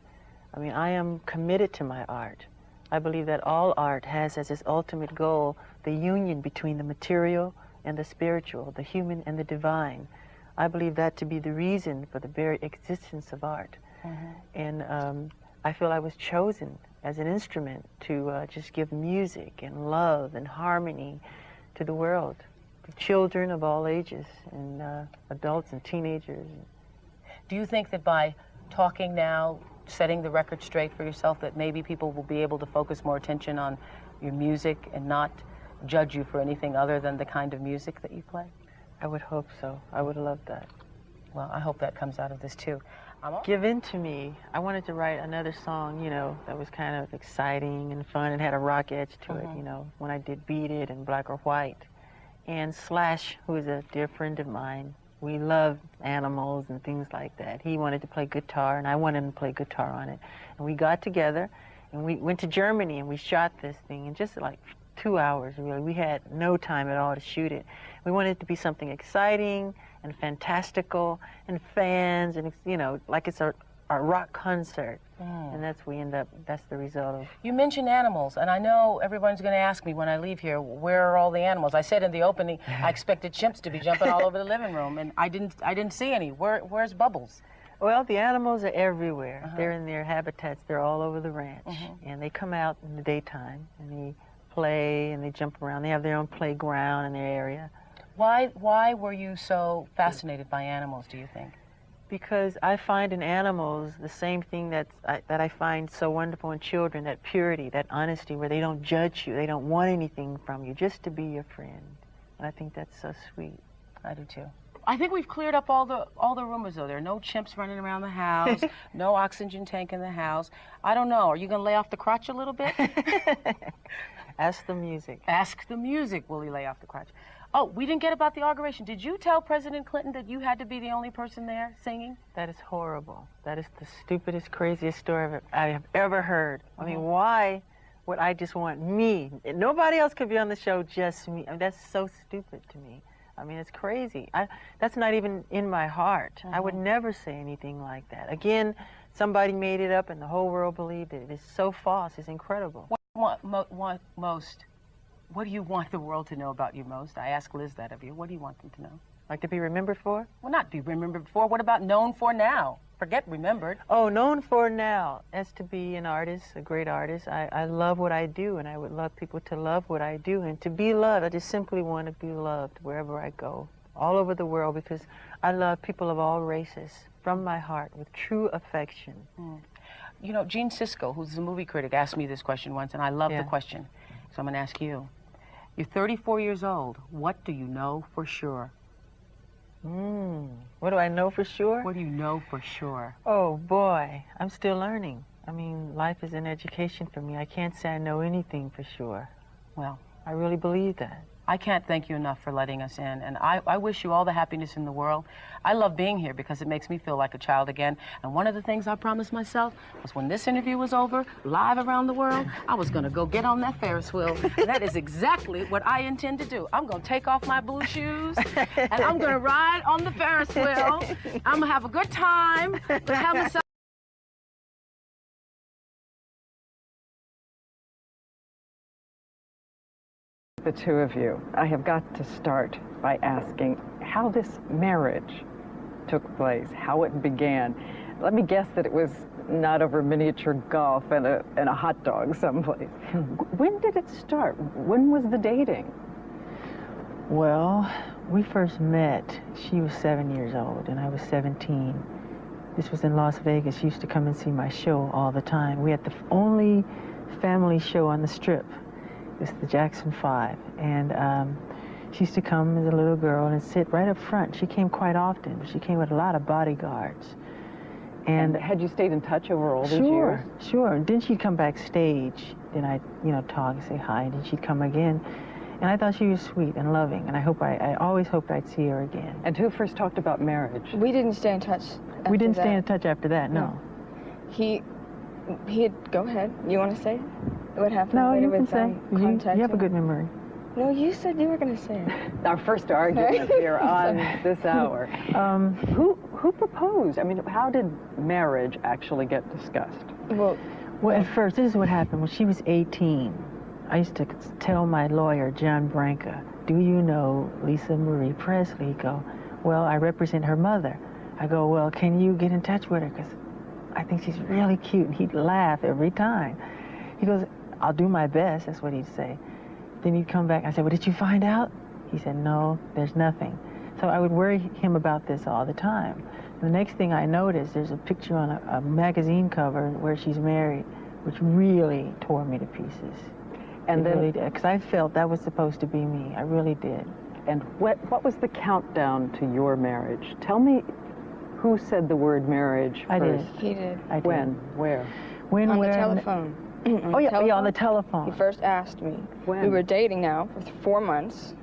I mean, I am committed to my art. I believe that all art has as its ultimate goal the union between the material and the spiritual, the human and the divine. I believe that to be the reason for the very existence of art. And I feel I was chosen as an instrument to just give music and love and harmony to the world, to children of all ages, and adults and teenagers. Do you think that by talking now, setting the record straight for yourself, that maybe people will be able to focus more attention on your music and not judge you for anything other than the kind of music that you play? I would hope so. I would love that. Well, I hope that comes out of this too. Give In to Me. I wanted to write another song, you know, that was kind of exciting and fun and had a rock edge to it, you know, when I did Beat It and Black or White. And Slash, who is a dear friend of mine, we love animals and things like that. He wanted to play guitar, and I wanted him to play guitar on it. And we got together, and we went to Germany, and we shot this thing in just like 2 hours, really. We had no time at all to shoot it. We wanted it to be something exciting and fantastical and fans, and, you know, like it's our rock concert. And that's the result of. You mentioned animals, and I know everyone's going to ask me when I leave here, where are all the animals? I said in the opening, I expected chimps to be jumping all over the living room, and I didn't see any. Where's Bubbles? Well, the animals are everywhere. They're in their habitats. They're all over the ranch, and they come out in the daytime, and they play, and they jump around. They have their own playground in their area. Why were you so fascinated by animals, do you think? Because I find in animals the same thing that I find so wonderful in children, that purity, that honesty, where they don't judge you, they don't want anything from you, just to be your friend. And I think that's so sweet. I do too. I think we've cleared up all the rumors, though. There are no chimps running around the house, no oxygen tank in the house. I don't know. Are you going to lay off the crotch a little bit? Ask the music. Ask the music, will he lay off the crotch? Oh, we didn't get about the inauguration. Did you tell President Clinton that you had to be the only person there singing? That is horrible. That is the stupidest, craziest story I have ever heard. I mean, why would I just want me? Nobody else could be on the show, just me. I mean, that's so stupid to me. I mean, it's crazy. That's not even in my heart. I would never say anything like that. Again, somebody made it up and the whole world believed it. It is so false. It's incredible. What do you want the world to know about you most? I asked Liz that of you. What do you want them to know? Like to be remembered for? Well, not be remembered for. What about known for now? Forget remembered. Oh, known for now. As to be an artist, a great artist. I love what I do, and I would love people to love what I do. And to be loved, I just simply want to be loved wherever I go, all over the world, because I love people of all races from my heart with true affection. You know, Gene Siskel, who's a movie critic, asked me this question once, and I love the question. So I'm going to ask you. You're 34 years old. What do you know for sure? What do I know for sure? What do you know for sure? Oh, boy. I'm still learning. I mean, life is an education for me. I can't say I know anything for sure. Well, I really believe that. I can't thank you enough for letting us in, and I wish you all the happiness in the world. I love being here because it makes me feel like a child again, and one of the things I promised myself was when this interview was over, live around the world, I was going to go get on that Ferris wheel, and that is exactly what I intend to do. I'm going to take off my blue shoes, and I'm going to ride on the Ferris wheel. I'm going to have a good time, have myself the two of you, I have got to start by asking how this marriage took place, how it began. Let me guess that it was not over miniature golf and a hot dog someplace. When did it start? When was the dating? Well, we first met. She was 7 years old and I was 17. This was in Las Vegas. She used to come and see my show all the time. We had the only family show on the Strip. It's the Jackson 5, and she used to come as a little girl and sit right up front. She came quite often. She came with a lot of bodyguards. And had you stayed in touch over all these years? Sure. Then she'd come backstage. Then I'd, talk and say hi. And then she'd come again. And I thought she was sweet and loving. And I always hoped I'd see her again. And who first talked about marriage? We didn't stay in touch after We didn't stay in touch after that, no. He had, go ahead. You want to say it? What happened No, later you can with say. You have a good memory. No, you said you were going to say it. Our first argument here on this hour. Who proposed? I mean, how did marriage actually get discussed? Well, at first, this is what happened. When she was 18, I used to tell my lawyer, John Branca, do you know Lisa Marie Presley? He'd go, well, I represent her mother. I go, well, can you get in touch with her? Because I think she's really cute. And he'd laugh every time. He goes, I'll do my best. That's what he'd say. Then he'd come back. I said, well, did you find out? He said, no, there's nothing. So I would worry him about this all the time. The next thing I noticed, there's a picture on a magazine cover where she's married, which really tore me to pieces. And then, because I felt that was supposed to be me. I really did. And what was the countdown to your marriage? Tell me who said the word marriage first. I did. He did. I did. When? Where? When? On where? the telephone. On the telephone. He first asked me. When? We were dating now for 4 months.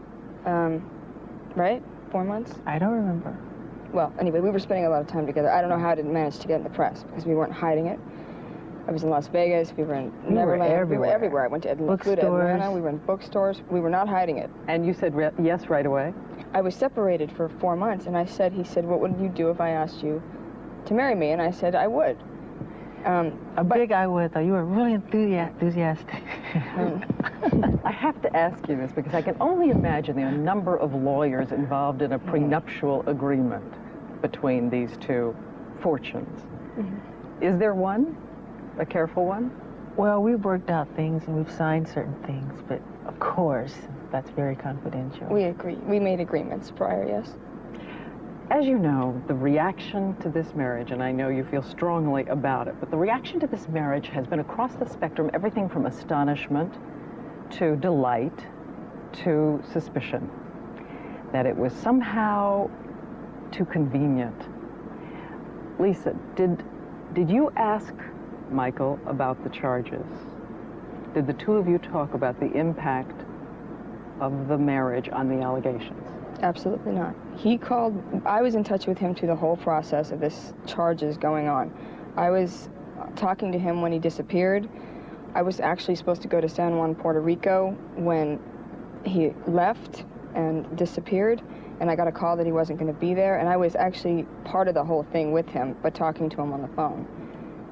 Right? 4 months? I don't remember. Well, anyway, we were spending a lot of time together. I don't know how I didn't manage to get in the press because we weren't hiding it. I was in Las Vegas. We were in Neverland. We were everywhere. I went to Atlanta. We were in bookstores. We were not hiding it. And you said yes right away? I was separated for 4 months, and he said, what would you do if I asked you to marry me? And I said, I would. Big I would, though. You were really enthusiastic. I have to ask you this because I can only imagine the number of lawyers involved in a prenuptial agreement between these two fortunes. Mm-hmm. Is there one? A careful one? Well, we've worked out things and we've signed certain things, but of course, that's very confidential. We agree. We made agreements prior, yes. As you know, the reaction to this marriage, and I know you feel strongly about it, but the reaction to this marriage has been across the spectrum, everything from astonishment to delight to suspicion, that it was somehow too convenient. Lisa, did you ask Michael about the charges? Did the two of you talk about the impact of the marriage on the allegations? Absolutely not. He called, I was in touch with him through the whole process of this charges going on. I was talking to him when he disappeared. I was actually supposed to go to San Juan, Puerto Rico when he left and disappeared, and I got a call that he wasn't going to be there, and I was actually part of the whole thing with him, but talking to him on the phone.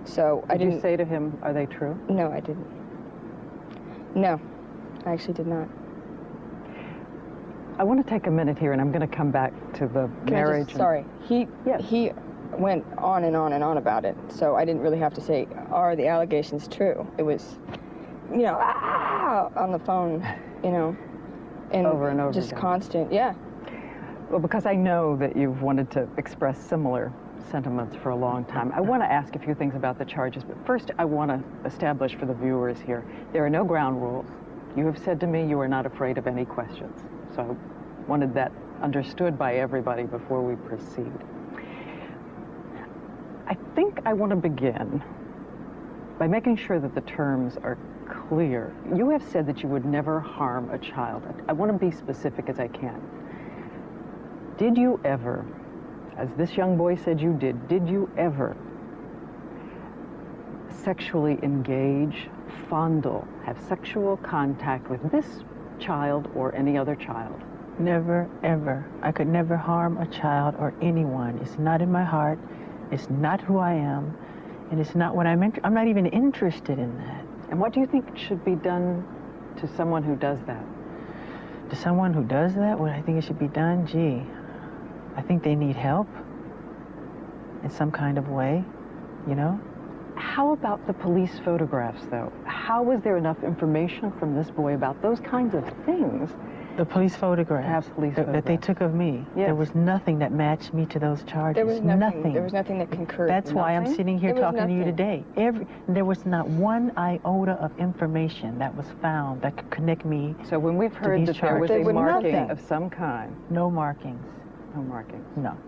So I didn't... Did you say to him, are they true? No, I didn't. No, I actually did not. I want to take a minute here, and I'm going to come back to the marriage. Sorry. He went on and on and on about it, so I didn't really have to say, are the allegations true? It was, on the phone, and over and over just again. Constant, yeah. Well, because I know that you've wanted to express similar sentiments for a long time. I want to ask a few things about the charges, but first I want to establish for the viewers here, there are no ground rules. You have said to me you are not afraid of any questions. So I wanted that understood by everybody before we proceed. I think I want to begin by making sure that the terms are clear. You have said that you would never harm a child. I want to be specific as I can. Did you ever, as this young boy said you did you ever sexually engage, fondle, have sexual contact with this child or any other child? Never, ever. I could never harm a child or anyone. It's not in my heart. It's not who I am. And it's not what I'm not even interested in that. And what do you think should be done to someone who does that? To someone who does that, what I think it should be done, gee, I think they need help in some kind of way, How about the police photographs, though? How was there enough information from this boy about those kinds of things? The police photographs that they took of me. Yes. There was nothing that matched me to those charges. There was nothing. There was nothing that concurred. That's why I'm sitting here talking to you today. There was not one iota of information that was found that could connect me. So when we've heard that there was a marking of some kind. No markings. No markings. No.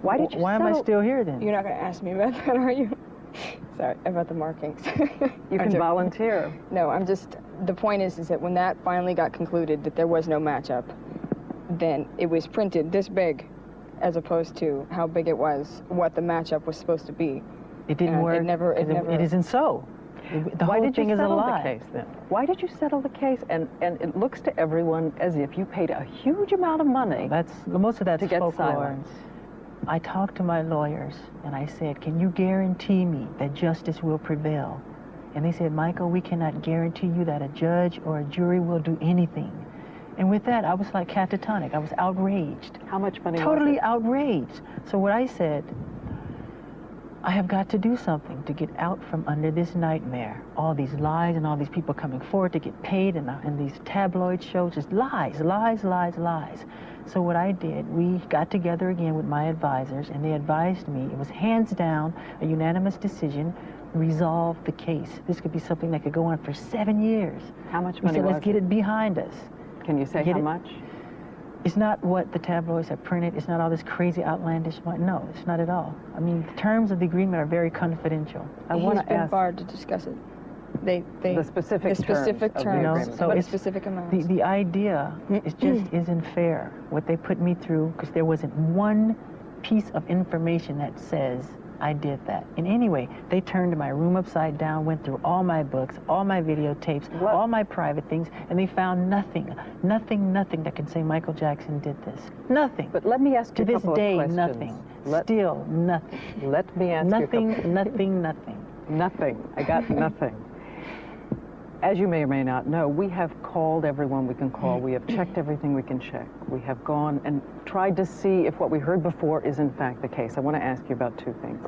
Why did you Why am I settle- still here then? You're not going to ask me about that, are you? Sorry, about the markings. You can volunteer. No, I'm just, the point is that when that finally got concluded that there was no matchup, then it was printed this big, as opposed to how big it was, what the matchup was supposed to be. It didn't And work. It isn't so. The Why whole did thing you is a settle lie. the case then? Why did you settle the case? And it looks to everyone as if you paid a huge amount of money. Most of that's to get folklore. silence. I talked to my lawyers and I said, can you guarantee me that justice will prevail? And they said, Michael, we cannot guarantee you that a judge or a jury will do anything. And with that, I was like catatonic. I was outraged. How much money Totally was it? outraged. So what I said, I have got to do something to get out from under this nightmare. All these lies and all these people coming forward to get paid and these tabloid shows, just lies, lies, lies, lies. So what I did, we got together again with my advisors and they advised me, it was hands down, a unanimous decision, resolve the case. This could be something that could go on for 7 years. How much We money said, was let's get it behind us. Can you say Get how it? much? It's not what the tabloids have printed. It's not all this crazy outlandish money. No, it's not at all. I mean, the terms of the agreement are very confidential. I want He's to been ask barred to discuss it. The specific specific terms of the terms, agreement. So what it's specific amounts. the idea is just isn't fair. What they put me through, because there wasn't one piece of information that says I did that. In any way, they turned my room upside down, went through all my books, all my videotapes, all my private things, and they found nothing that can say Michael Jackson did this. Nothing. But let me ask you to a this couple of day, questions. nothing. Let- Still nothing. Let me ask you a couple. Nothing. Nothing. I got nothing. As you may or may not know, we have called everyone we can call. We have checked everything we can check. We have gone and tried to see if what we heard before is in fact the case. I want to ask you about two things.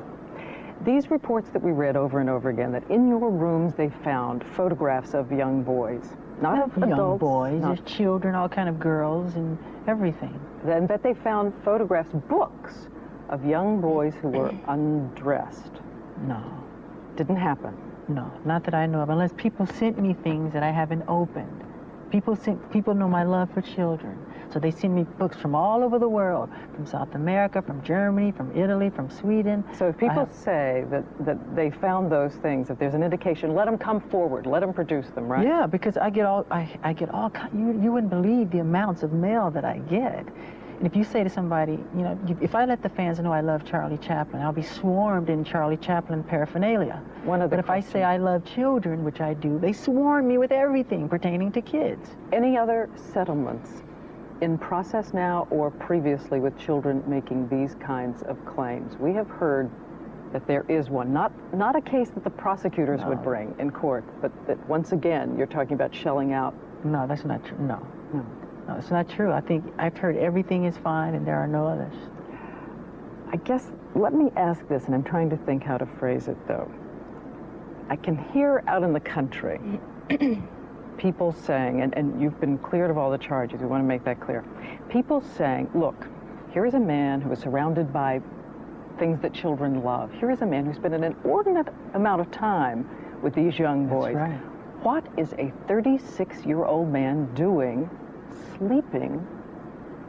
These reports that we read over and over again, that in your rooms they found photographs of young boys, not of Young adults, boys, not- there's children, all kind of girls and everything. and that they found photographs, books, of young boys who were undressed. No. Didn't happen. No, not that I know of, unless people sent me things that I haven't opened. People know my love for children. So they send me books from all over the world, from South America, from Germany, from Italy, from Sweden. So if people say that they found those things, if there's an indication, let them come forward, let them produce them, right? Yeah, because I get all you wouldn't believe the amounts of mail that I get. And if you say to somebody, you know, if I let the fans know I love Charlie Chaplin, I'll be swarmed in Charlie Chaplin paraphernalia. But if I say I love children, which I do, they swarm me with everything pertaining to kids. Any other settlements in process now or previously with children making these kinds of claims? We have heard that there is one, not a case that the prosecutors would bring in court, but that once again you're talking about shelling out. No, that's not true. No, it's not true. I think I've heard everything is fine and there are no others. I guess, let me ask this, and I'm trying to think how to phrase it though. I can hear out in the country people saying, and you've been cleared of all the charges, we want to make that clear. People saying, look, here is a man who is surrounded by things that children love. Here is a man who spent an inordinate amount of time with these young boys. That's right. What is a 36-year-old man doing sleeping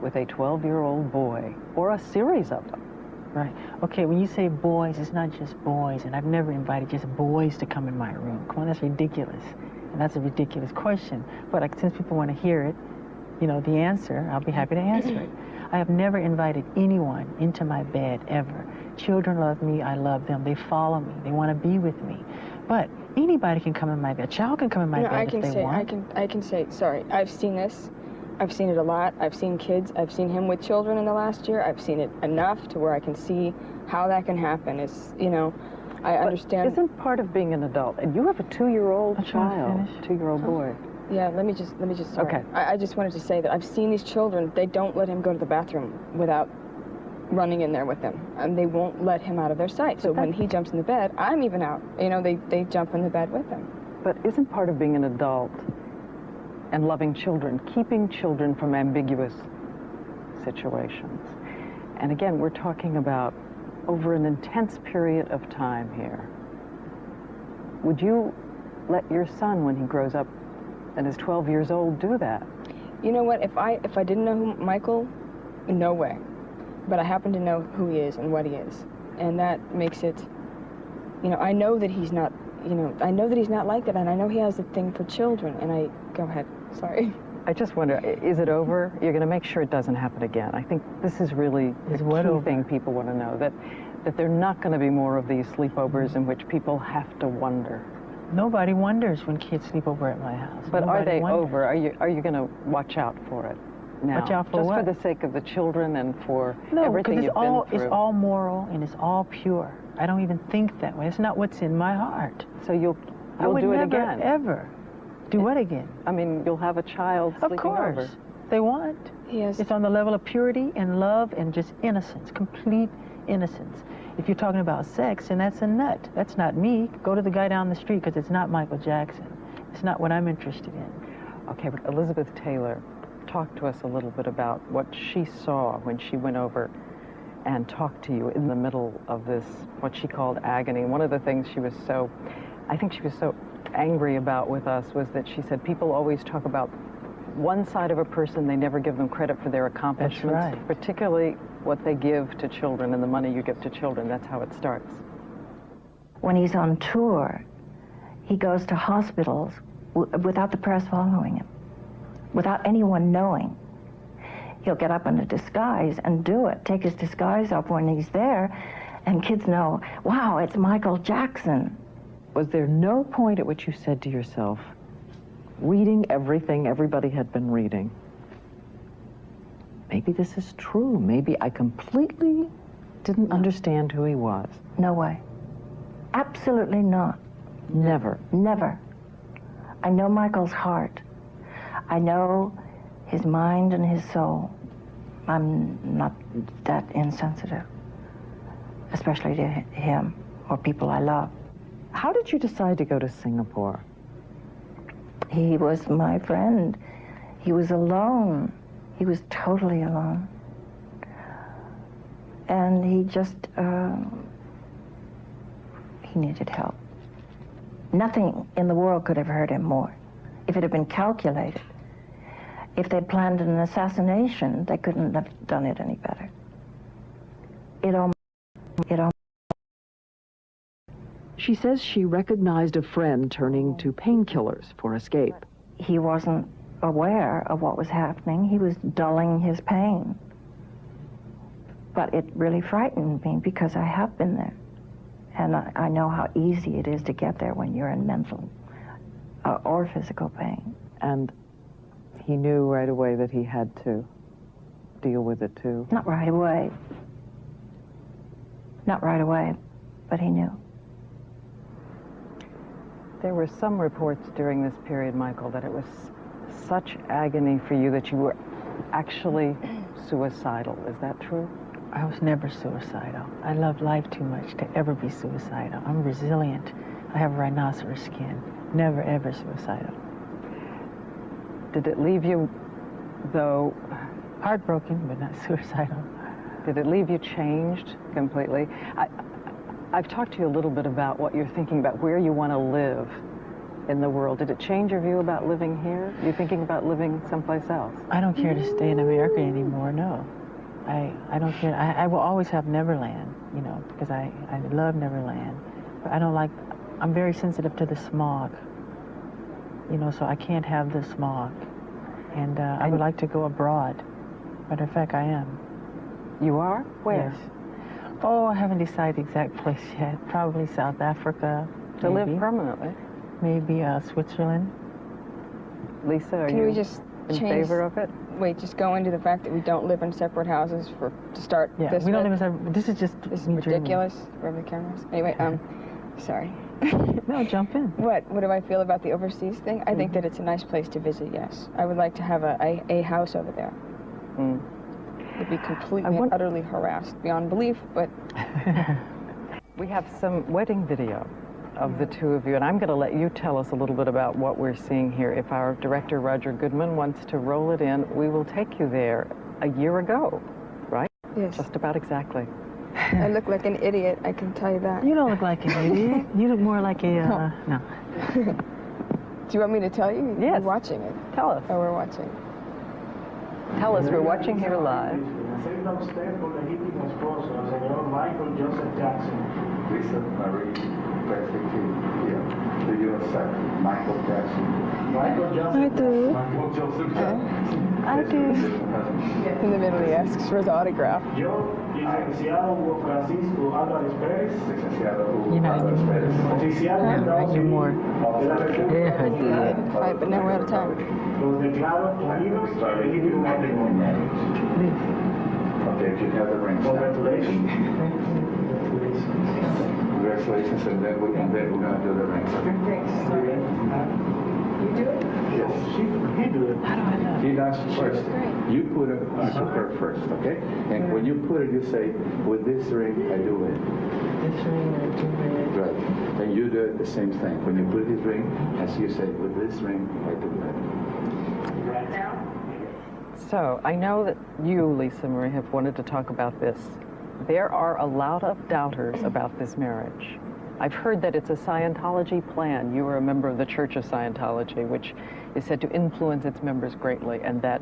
with a 12-year-old boy, or a series of them? Right. Okay, when you say boys, it's not just boys, and I've never invited just boys to come in my room. Come on, that's ridiculous. And that's a ridiculous question. But since people want to hear it, you know, the answer, I'll be happy to answer it. I have never invited anyone into my bed, ever. Children love me, I love them. They follow me, they want to be with me. But anybody can come in my bed. A child can come in my bed if they want. I can say, sorry, I've seen this. I've seen it a lot. I've seen kids. I've seen him with children in the last year. I've seen it enough to where I can see how that can happen. It's, you know, I understand. Isn't part of being an adult, and you have a 2-year-old child, 2-year-old boy. Yeah, let me just, sorry. Okay. I just wanted to say that I've seen these children, they don't let him go to the bathroom without running in there with him. And they won't let him out of their sight. So when he jumps in the bed, I'm even out. You know, they jump in the bed with him. But isn't part of being an adult and loving children, keeping children from ambiguous situations? And again, we're talking about over an intense period of time here. Would you let your son, when he grows up and is 12 years old, do that? You know what, if I didn't know who Michael, no way. but I happen to know who he is and what he is. And that makes it, you know, I know that he's not, you know, I know that he's not like that, and I know he has a thing for children, and go ahead, sorry. I just wonder, is it over? You're going to make sure it doesn't happen again. I think this is really the key thing people want to know, that there are not going to be more of these sleepovers in which people have to wonder. Nobody wonders when kids sleep over at my house. But Nobody are they wonders. over? Are you going to watch out for it now? Watch out for just what? for the sake of the children and for everything because you've been through? it's all moral and it's all pure. I don't even think that way. It's not what's in my heart. So you'll do it again? Ever. Do what again? I mean, you'll have a child sleeping over. Of course. They want. Yes. It's on the level of purity and love and just innocence, complete innocence. If you're talking about sex, and that's a nut. That's not me. Go to the guy down the street, because it's not Michael Jackson. It's not what I'm interested in. Okay, but Elizabeth Taylor, talk to us a little bit about what she saw when she went over and talked to you in the middle of this, what she called agony. One of the things I think she was so angry about with us was that she said people always talk about one side of a person, they never give them credit for their accomplishments. That's right. Particularly what they give to children and the money you give to children. That's how it starts. When he's on tour, he goes to hospitals without the press following him, without anyone knowing. He'll get up in a disguise and do it, take his disguise off when he's there, and kids know, wow, it's Michael Jackson. Was there no point at which you said to yourself, reading everything everybody had been reading, maybe this is true, maybe I completely didn't understand who he was? No way. Absolutely not. Never? Never. I know Michael's heart. I know his mind and his soul. I'm not that insensitive, especially to him or people I love. How did you decide to go to Singapore? He was my friend. He was alone. He was totally alone. And he just, he needed help. Nothing in the world could have hurt him more. If it had been calculated, if they'd planned an assassination, they couldn't have done it any better. It all. She says she recognized a friend turning to painkillers for escape. He wasn't aware of what was happening. He was dulling his pain. But it really frightened me because I have been there. And I know how easy it is to get there when you're in mental or physical pain. And he knew right away that he had to deal with it too? Not right away. Not right away, but he knew. There were some reports during this period, Michael, that it was such agony for you that you were actually suicidal. Is that true? I was never suicidal. I love life too much to ever be suicidal. I'm resilient. I have rhinoceros skin. Never, ever suicidal. Did it leave you, though... Heartbroken, but not suicidal. Did it leave you changed completely? I've talked to you a little bit about what you're thinking about, where you want to live in the world. Did it change your view about living here? You're thinking about living someplace else? I don't care to stay in America anymore, no. I don't care. I will always have Neverland, you know, because I love Neverland. But I don't like, I'm very sensitive to the smog, you know, so I can't have the smog. And I would like to go abroad. Matter of fact, I am. You are? Where? Yes. Oh, I haven't decided the exact place yet. Probably South Africa. To maybe. live permanently? Maybe Switzerland. Lisa, are Can you we just in change, favor of it? Wait, just go into the fact that we don't live in separate houses to start Yeah, this we don't with? live in separate. This is just This is me ridiculous. Wherever the cameras. Anyway, sorry. No, jump in. What do I feel about the overseas thing? I think that it's a nice place to visit, yes. I would like to have a house over there. Mm. Would be completely and utterly harassed beyond belief, but... We have some wedding video of the two of you, and I'm going to let you tell us a little bit about what we're seeing here. If our director, Roger Goodman, wants to roll it in, we will take you there a year ago, right? Yes. Just about exactly. I look like an idiot, I can tell you that. You don't look like an idiot. You look more like a, no. Do you want me to tell you? Yes. You're watching it. Tell us. Oh, we're watching. Tell us, we're watching here live. Acepta usted por legítimo esposo al señor Michael Joseph Jackson. Lisa Marie Presley, do you accept Michael Jackson? Michael Joseph I do. Michael Joseph Jackson. I do. In the middle, he asks for his autograph. Yo, licenciado Hugo Francisco Álvarez Pérez. Licenciado You're not Álvarez even Pérez. Oficial de Estados do more. Unidos de la República Yeah, I did. All right, but now we're out of time. Los declaro unidos en legítimo matrimonio. Okay, if you have the ring. Congratulations. Congratulations, and then we're gonna do the rings, okay? You do it? Yes. He do it. How do I know? He does first. You put it onto her first, okay? And when you put it, you say, with this ring, I do it. This ring, I do it. Right. And you do it the same thing. When you put his ring, as you say, with this ring, I do it. Right now? So, I know that you, Lisa Marie, have wanted to talk about this. There are a lot of doubters about this marriage. I've heard that it's a Scientology plan. You are a member of the Church of Scientology, which is said to influence its members greatly, and that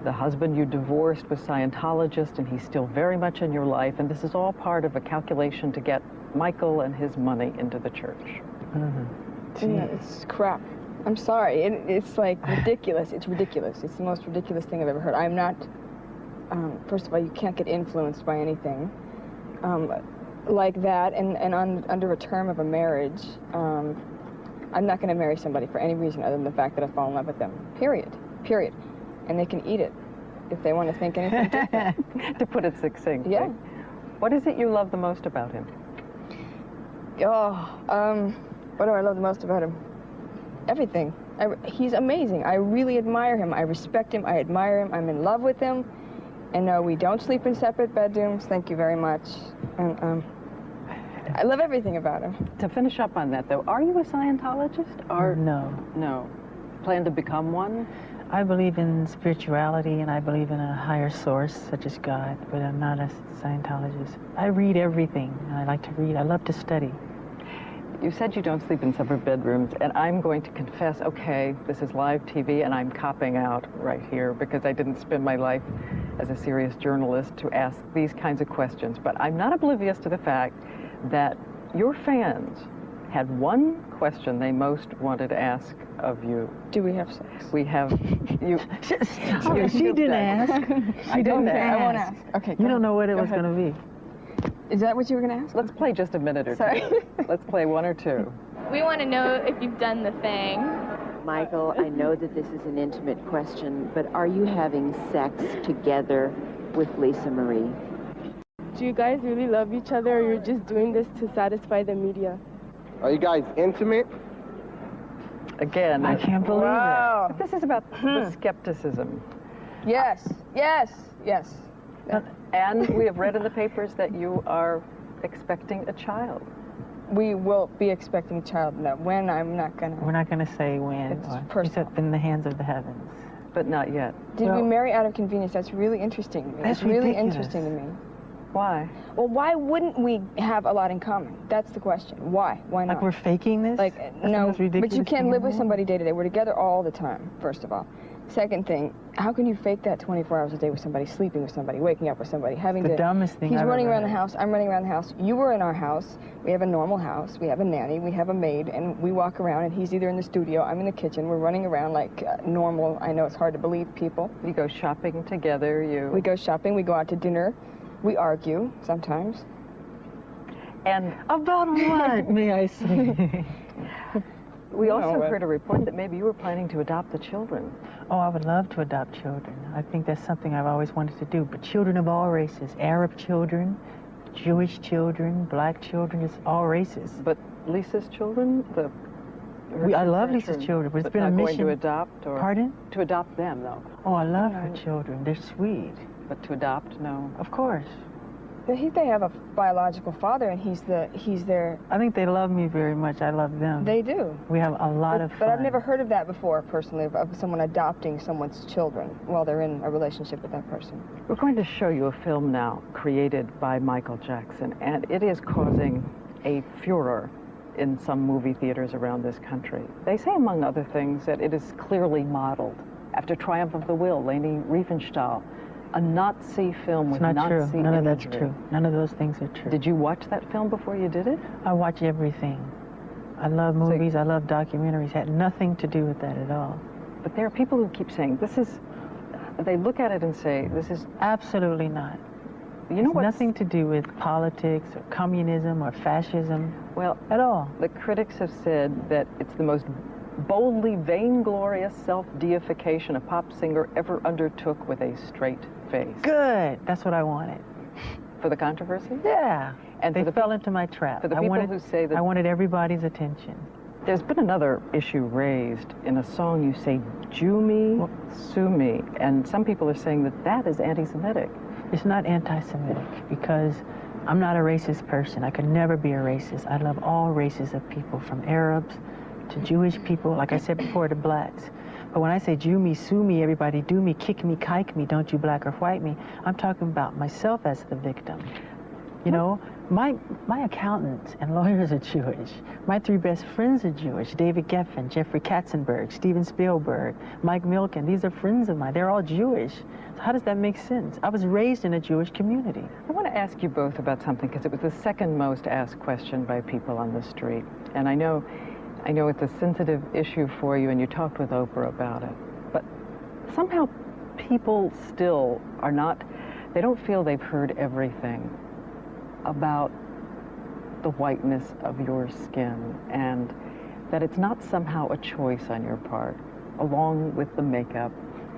the husband you divorced was Scientologist, and he's still very much in your life, and this is all part of a calculation to get Michael and his money into the church. Yeah, it's crap. I'm sorry. It's like ridiculous. It's ridiculous. It's the most ridiculous thing I've ever heard. I'm not, first of all, you can't get influenced by anything like that. And under a term of a marriage, I'm not going to marry somebody for any reason other than the fact that I fall in love with them. Period. Period. And they can eat it if they want to think anything different. To put it succinctly. Yeah. What is it you love the most about him? Oh, what do I love the most about him? Everything. He's amazing. I really admire him. I respect him. I admire him. I'm in love with him. And no, we don't sleep in separate bedrooms. Thank you very much. And I love everything about him. To finish up on that, though, are you a Scientologist? Or No. no? Plan to become one? I believe in spirituality, and I believe in a higher source, such as God, but I'm not a Scientologist. I read everything, and I like to read. I love to study. You said you don't sleep in separate bedrooms, and I'm going to confess, okay, this is live TV, and I'm copping out right here because I didn't spend my life as a serious journalist to ask these kinds of questions. But I'm not oblivious to the fact that your fans had one question they most wanted to ask of you. Do we have sex? We have you. She didn't ask. I don't ask. I won't ask. Okay. You don't know what it was going to be. Is that what you were going to ask? Let's play just a minute or two. Sorry. Let's play one or two. We want to know if you've done the thing. Michael, I know that this is an intimate question, but are you having sex together with Lisa Marie? Do you guys really love each other, or you're just doing this to satisfy the media? Are you guys intimate? Again, I can't believe Wow. But this is about the skepticism. Yes. Yes. Yes. And we have read in the papers that you are expecting a child. We will be expecting a child. No, when, I'm not going to. We're not going to say when. It's Or personal. It's in the hands of the heavens. But not yet. Did Well- we marry out of convenience? That's really interesting to me. That's It's really ridiculous. interesting to me. Why? Well, why wouldn't we have a lot in common? That's the question. Why? Why not? Like we're faking this? Like, That's the no, most ridiculous but you can't thing live in with the somebody day to day. We're together all the time, first of all. Second thing, how can you fake that 24 hours a day with somebody, sleeping with somebody, waking up with somebody, having The to... dumbest thing He's I've running ever around the heard. house, I'm running around the house. You were in our house. We have a normal house. We have a nanny. We have a maid. And we walk around, and he's either in the studio, I'm in the kitchen. We're running around like normal. I know it's hard to believe people. You go shopping together, We go shopping. We go out to dinner. We argue sometimes. And about what, may I say? we also No, heard a report that maybe you were planning to adopt the children. Oh, I would love to adopt children. I think that's something I've always wanted to do. But children of all races, Arab children, Jewish children, black children, just all races. But Lisa's children, I love Lisa's children, but it's been a not mission. going to adopt, or Pardon? To adopt them, though. Oh, I love her children. They're sweet. But to adopt, no. Of course. They have a biological father, and he's their... I think they love me very much. I love them. They do. We have a lot of fun. But I've never heard of that before, personally, of someone adopting someone's children while they're in a relationship with that person. We're going to show you a film now created by Michael Jackson, and it is causing a furor in some movie theaters around this country. They say, among other things, that it is clearly modeled After Triumph of the Will, Leni Riefenstahl, a Nazi film with It's not Nazi true. None of that's imagery. true. None of those things are true. Did you watch that film before you did it? I watch everything. I love movies. I love documentaries. Had nothing to do with that at all. But there are people who keep saying, this is, they look at it and say, this is... Absolutely not. You know what? Nothing to do with politics or communism or fascism. Well, at all. The critics have said that it's the most boldly vainglorious self-deification a pop singer ever undertook with a straight face. Good. That's what I wanted. For the controversy? Yeah. And they fell into my trap. For the people who say that... I wanted everybody's attention. There's been another issue raised. In a song you say, "Jew me, sue me," and some people are saying that that is anti-Semitic. It's not anti-Semitic because I'm not a racist person. I could never be a racist. I love all races of people, from Arabs to Jewish people, like I said before, to blacks. But when I say Jew me, sue me, everybody do me, kick me, kike me, don't you black or white me, I'm talking about myself as the victim. You know, my accountants and lawyers are Jewish. My 3 best friends are Jewish. David Geffen, Jeffrey Katzenberg, Steven Spielberg, Mike Milken. These are friends of mine. They're all Jewish. So how does that make sense? I was raised in a Jewish community. I want to ask you both about something, because it was the second most asked question by people on the street. And I know it's a sensitive issue for you, and you talked with Oprah about it. But somehow people still are not, they don't feel they've heard everything about the whiteness of your skin, and that it's not somehow a choice on your part, along with the makeup,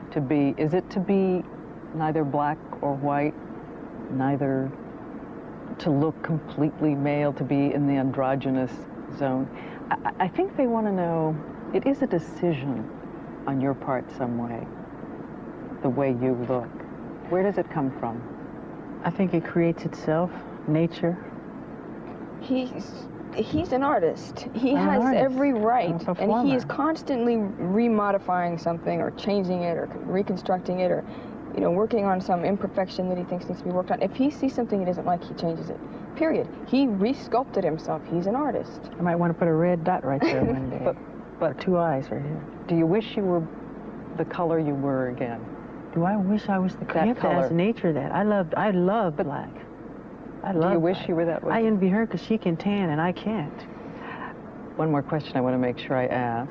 to be, is it to be neither black or white, neither to look completely male, to be in the androgynous zone? I think they want to know, it is a decision on your part some way, the way you look. Where does it come from? I think it creates itself. Nature. He's an artist. He has every right, and he is constantly remodifying something or changing it or reconstructing it or, you know, working on some imperfection that he thinks needs to be worked on. If he sees something he doesn't like, he changes it. Period. He re-sculpted himself. He's an artist. I might want to put a red dot right there one day. But 2 eyes right here. Do you wish you were the color you were again? Do I wish I was the color? You have to ask nature that. I love black. I love. Do you wish you were that way? I envy her because she can tan and I can't. One more question I want to make sure I ask.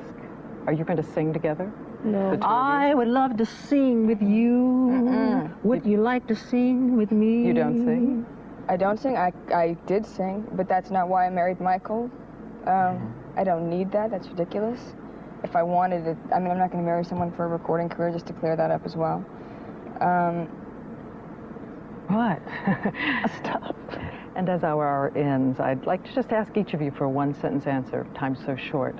Are you going to sing together? No. I would love to sing with you. Would you like to sing with me? You don't sing? I don't sing. I did sing, but that's not why I married Michael. I don't need that. That's ridiculous. If I wanted it, I mean, I'm not going to marry someone for a recording career, just to clear that up as well. What? Stop. And as our hour ends, I'd like to just ask each of you for a one-sentence answer. Time's so short.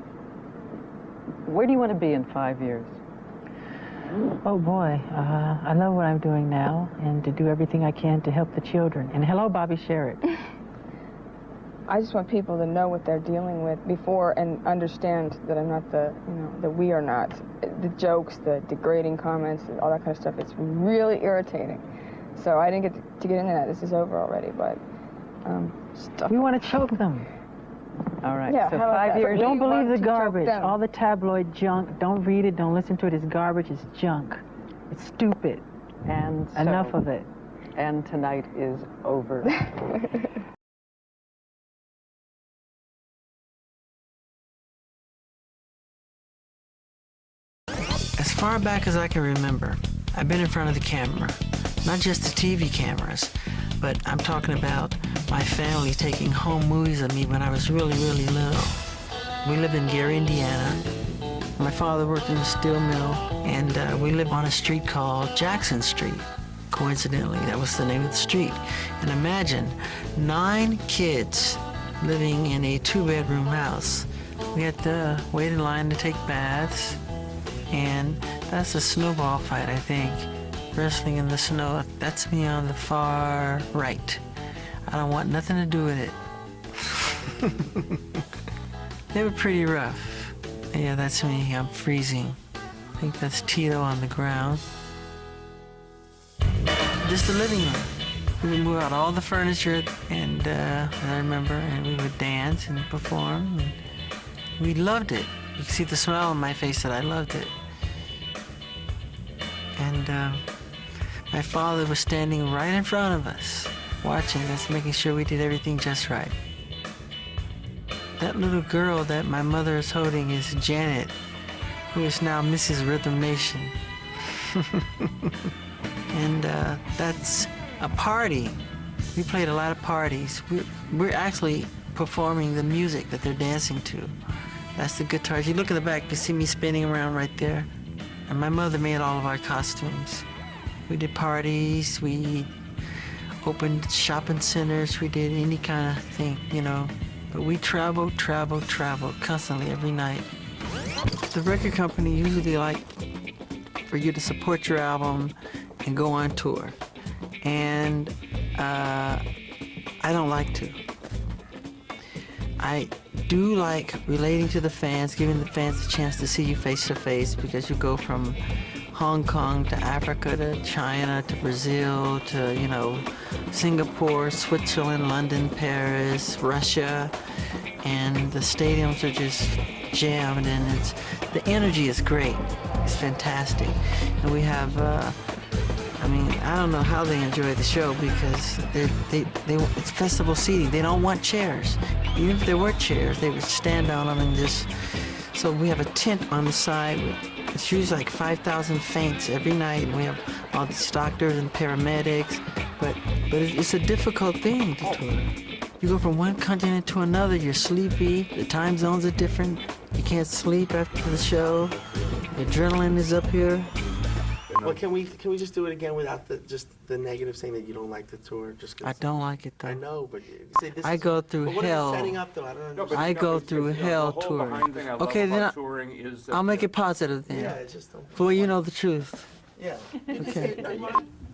Where do you want to be in 5 years? Oh boy, I love what I'm doing now, and to do everything I can to help the children. And hello, Bobby Sherritt. I just want people to know what they're dealing with before and understand that I'm not the, you know, that we are not. The jokes, the degrading comments, all that kind of stuff, it's really irritating. So I didn't get to get into that. This is over already, but stuff. We want to choke them. All right, yeah, so 5 years. Don't believe the garbage. All the tabloid junk. Don't read it. Don't listen to it. It's garbage. It's junk. It's stupid. And so, enough of it. And tonight is over. As far back as I can remember, I've been in front of the camera. Not just the TV cameras, but I'm talking about my family taking home movies of me when I was really, really little. We lived in Gary, Indiana. My father worked in a steel mill, and we lived on a street called Jackson Street. Coincidentally, that was the name of the street. And imagine 9 kids living in a 2-bedroom house. We had to wait in line to take baths, and that's a snowball fight, I think. Wrestling in the snow, that's me on the far right. I don't want nothing to do with it. They were pretty rough. Yeah, that's me, I'm freezing. I think that's Tito on the ground. Just the living room. We would move out all the furniture, and I remember, and we would dance and perform, and we loved it. You could see the smile on my face that I loved it. And my father was standing right in front of us, watching us, making sure we did everything just right. That little girl that my mother is holding is Janet, who is now Mrs. Rhythm Nation. And that's a party. We played a lot of parties. We're actually performing the music that they're dancing to. That's the guitars. You look in the back, you see me spinning around right there. And my mother made all of our costumes. We did parties, we opened shopping centers, we did any kind of thing, you know. But we traveled constantly every night. The record company usually like for you to support your album and go on tour. And I don't like to. I do like relating to the fans, giving the fans a chance to see you face to face, because you go from Hong Kong to Africa to China to Brazil to, you know, Singapore, Switzerland, London, Paris, Russia, and the stadiums are just jammed, and the energy is great. It's fantastic. And we have, I mean, I don't know how they enjoy the show, because it's festival seating. They don't want chairs. Even if there were chairs, they would stand on them and just, so we have a tent on the side. It's usually like 5,000 faints every night, and we have all these doctors and paramedics, but it's a difficult thing to tour. You go from one continent to another, you're sleepy, the time zones are different, you can't sleep after the show, the adrenaline is up here. Well, can we just do it again without just the negative, saying that you don't like the tour? I don't like it though. I know, but say this I go through but what hell. Is it setting up though? I don't understand. I go through hell touring. Okay, then I'll make it positive then. Yeah, it's just. Well, you know the truth. Yeah. Okay.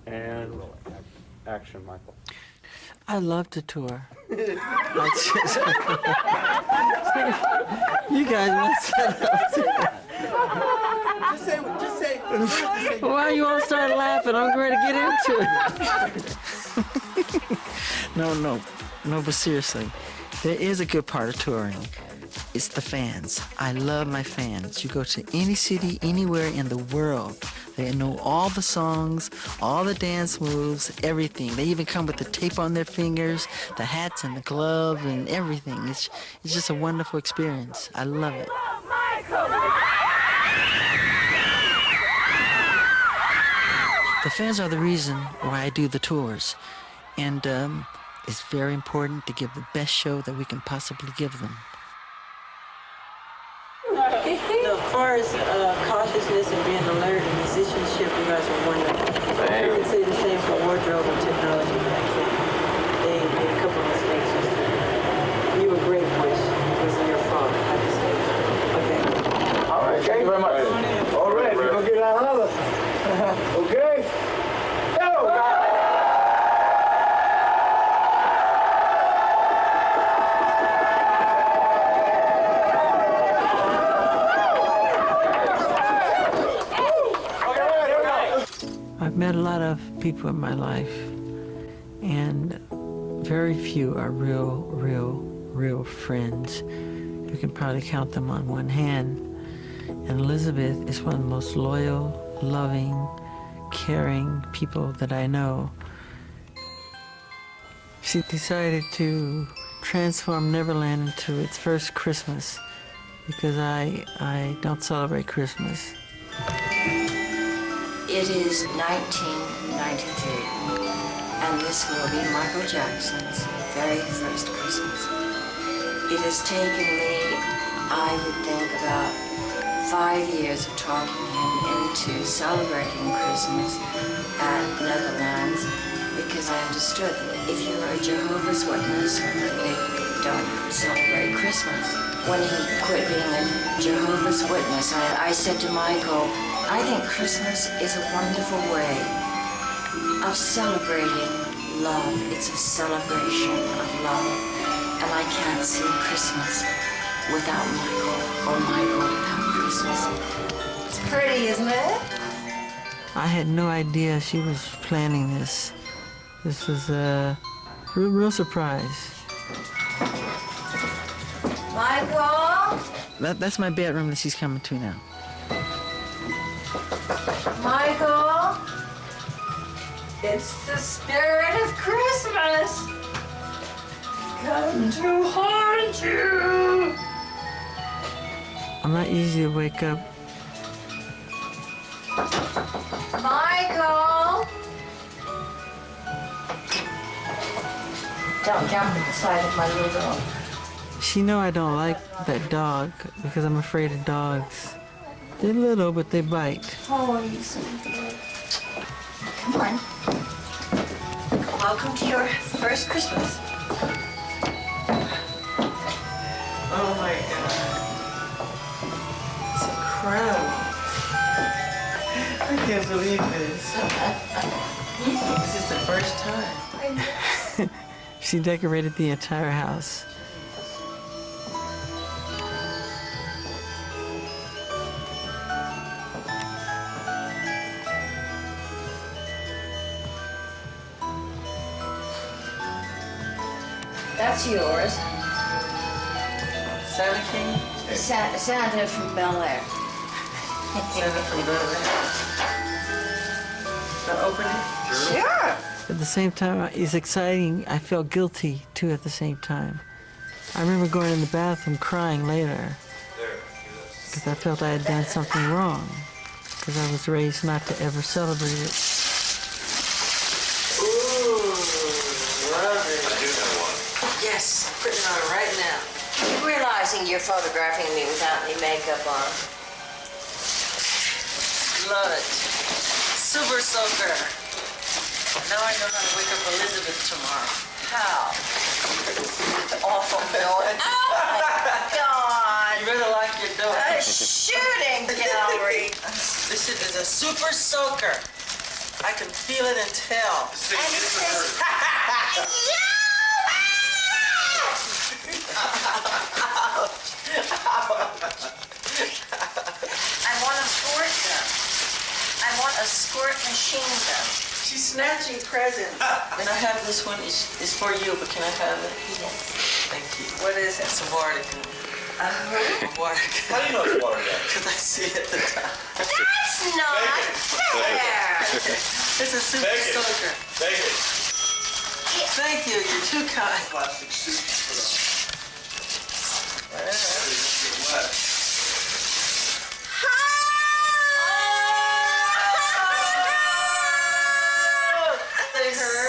And action, Michael. I love to tour. You guys want to set up? Just say. Why you all start laughing? I'm ready to get into it. No, but seriously, there is a good part of touring. It's the fans. I love my fans. You go to any city, anywhere in the world, they know all the songs, all the dance moves, everything. They even come with the tape on their fingers, the hats and the gloves and everything. It's just a wonderful experience. I love it. The fans are the reason why I do the tours. And it's very important to give the best show that we can possibly give them. As far as cautiousness and being alert and musicianship, you guys are wonderful. I would say the same for wardrobe and technology, but I can't. They made a couple of mistakes. You were great, Bush. It wasn't your fault. I just say, okay. All right, thank you very much. All right, we're going to get another. Okay? Go! I've met a lot of people in my life, and very few are real friends. You can probably count them on one hand. And Elizabeth is one of the most loyal, loving, caring people that I know. She decided to transform Neverland into its first Christmas, because I don't celebrate Christmas. It is 1993, and this will be Michael Jackson's very first Christmas. It has taken me, I would think, about 5 years of talking him into celebrating Christmas at Netherlands, because I understood that if you were a Jehovah's Witness, they don't celebrate Christmas. When he quit being a Jehovah's Witness, I said to Michael, I think Christmas is a wonderful way of celebrating love. It's a celebration of love. And I can't see Christmas without Michael, or Michael without Christmas. It's pretty, isn't it? I had no idea she was planning this. This was a real surprise. Michael? That's my bedroom that she's coming to now. Michael? It's the spirit of Christmas. Come to haunt you. I'm not easy to wake up. Michael! Don't jump inside of my little dog. She know I don't like that dog because I'm afraid of dogs. They're little, but they bite. Oh, you so good. Come on. Welcome to your first Christmas. Oh my God. It's incredible. I can't believe this. This is the first time. She decorated the entire house. That's yours. Santa King? Santa from Bel Air. Santa from Bel Air. Can I open it? Sure. At the same time, it's exciting. I felt guilty, too, at the same time. I remember going in the bathroom crying later because I felt I had done something wrong because I was raised not to ever celebrate it. Ooh, love it. I do have one. Yes, I'm putting it on right now. You realizing you're photographing me without any makeup on? Love it. Super soaker. Now I know how to wake up Elizabeth tomorrow. How? Awful noise. Oh my God! You better lock your door. A shooting gallery. This shit is a super soaker. I can feel it and tell. And it says, I want a squirt gun. I want a squirt machine gun. She's snatching presents. And I have this one. It's for you, but can I have it? Yes. Thank you. What is it? It's a water gun. A water gun. How do you know it's water gun? Because I see it at the top. That's not fair. It's a super soaker. Take it. Thank you. You're too kind. Plastic suit.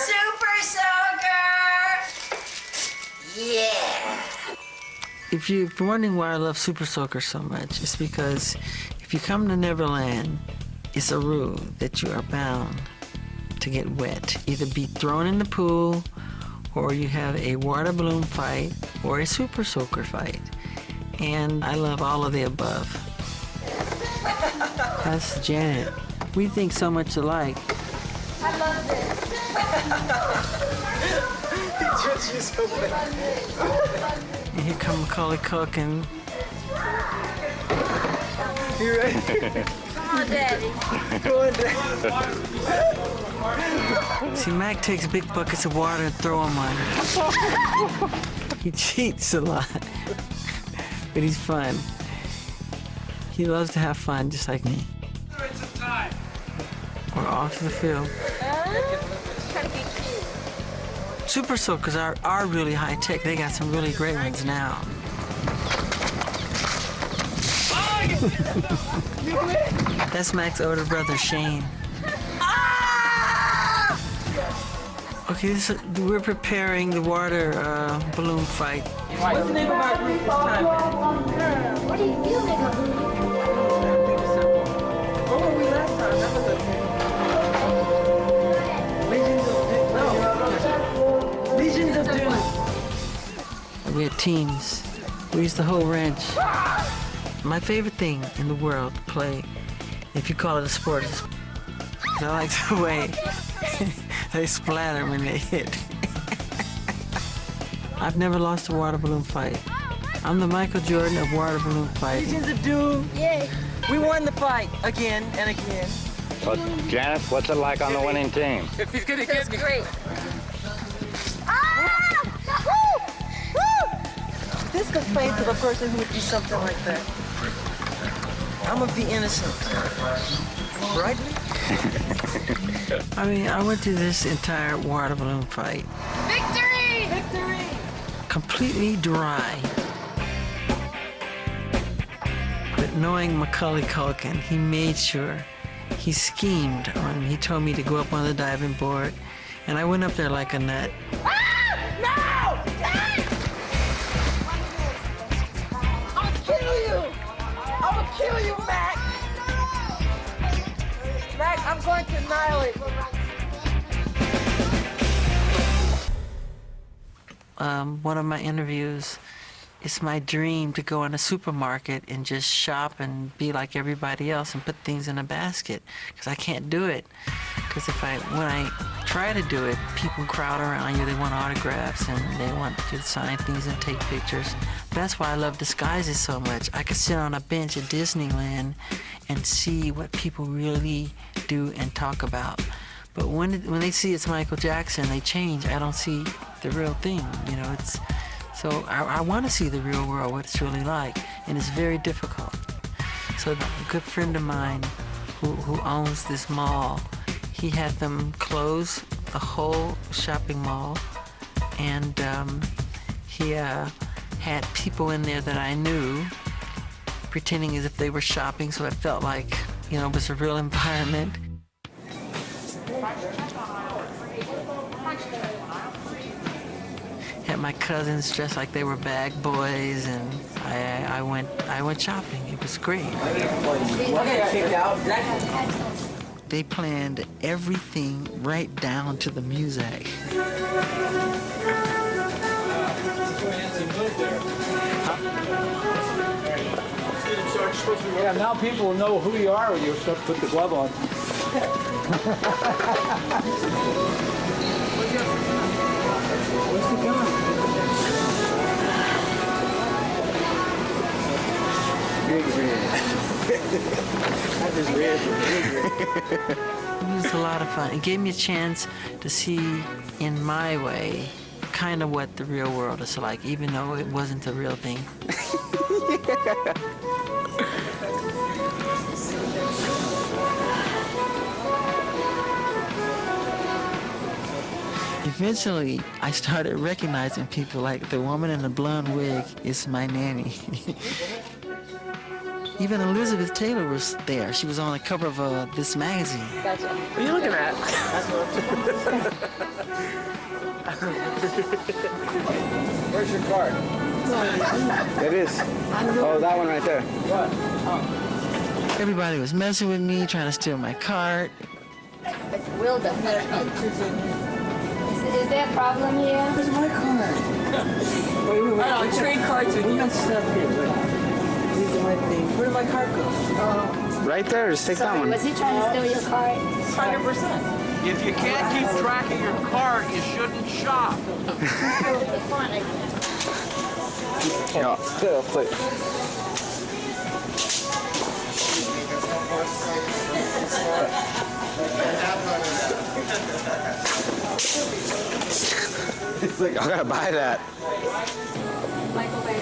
Super soaker. Yeah. If you're wondering why I love Super Soaker so much, it's because if you come to Neverland, it's a rule that you are bound to get wet. Either be thrown in the pool, or you have a water balloon fight, or a Super Soaker fight. And I love all of the above. That's Janet. We think so much alike. I love this. And here come Macaulay Culkin. You ready? Come on, Daddy. Go on, Daddy. See, Mac takes big buckets of water and throw them on him. He cheats a lot, but he's fun. He loves to have fun, just like me. We're off to the field. Super Soakers are really high tech. They got some really great ones now. That's Mac's older brother, Shane. Okay, we're preparing the water balloon fight. What's the name of our group this time? What do you feel like? What were we last time? That was Legions of Doom. We had teams. We used the whole ranch. My favorite thing in the world to play, if you call it a sport, is I like the way they splatter when they hit. I've never lost a water balloon fight. I'm the Michael Jordan of water balloon fighting. Legions of Doom. Yay. We won the fight again and again. Well, Janet, what's it like on the winning team? If he's gonna get me. Great. This is the face of a person who would do something like that. I'm gonna be innocent, right? I mean, I went through this entire water balloon fight. Victory! Victory! Completely dry. But knowing Macaulay Culkin, he made sure, he schemed on, he told me to go up on the diving board, and I went up there like a nut. No! I'll kill you! I will kill you, Mac! Mac, I'm going to annihilate you. One of my interviews, it's my dream to go in a supermarket and just shop and be like everybody else and put things in a basket, because I can't do it. Because when I try to do it, people crowd around you, they want autographs and they want you to sign things and take pictures. That's why I love disguises so much. I could sit on a bench at Disneyland and see what people really do and talk about. But when they see it's Michael Jackson, they change. I don't see the real thing, you know. So I want to see the real world, what it's really like, and it's very difficult. So a good friend of mine who owns this mall, he had them close the whole shopping mall, and he had people in there that I knew pretending as if they were shopping, so it felt like, you know, it was a real environment. Had my cousins dressed like they were bag boys, and I went shopping. It was great. They planned everything right down to the music. Yeah, now people will know who you are when you start to put the glove on. Where's the gun? Big red. That is red. It was a lot of fun. It gave me a chance to see, in my way, kind of what the real world is like, even though it wasn't the real thing. Eventually, I started recognizing people, like the woman in the blonde wig is my nanny. Even Elizabeth Taylor was there. She was on the cover of this magazine. Gotcha. What are you looking at? Where's your card? It is. Oh, that one right there. What? Oh. Everybody was messing with me, trying to steal my card. It's Wilda. Is there a problem here? Where's my card? Wait. I trade cards with you. Stuff here. These are my things. Where did my card go? Right there. Just take that one. Was he trying to steal your card? 100%. If you can't keep track of your card, you shouldn't shop. Yeah, still, please. He's like, I gotta buy that. Michael Bay.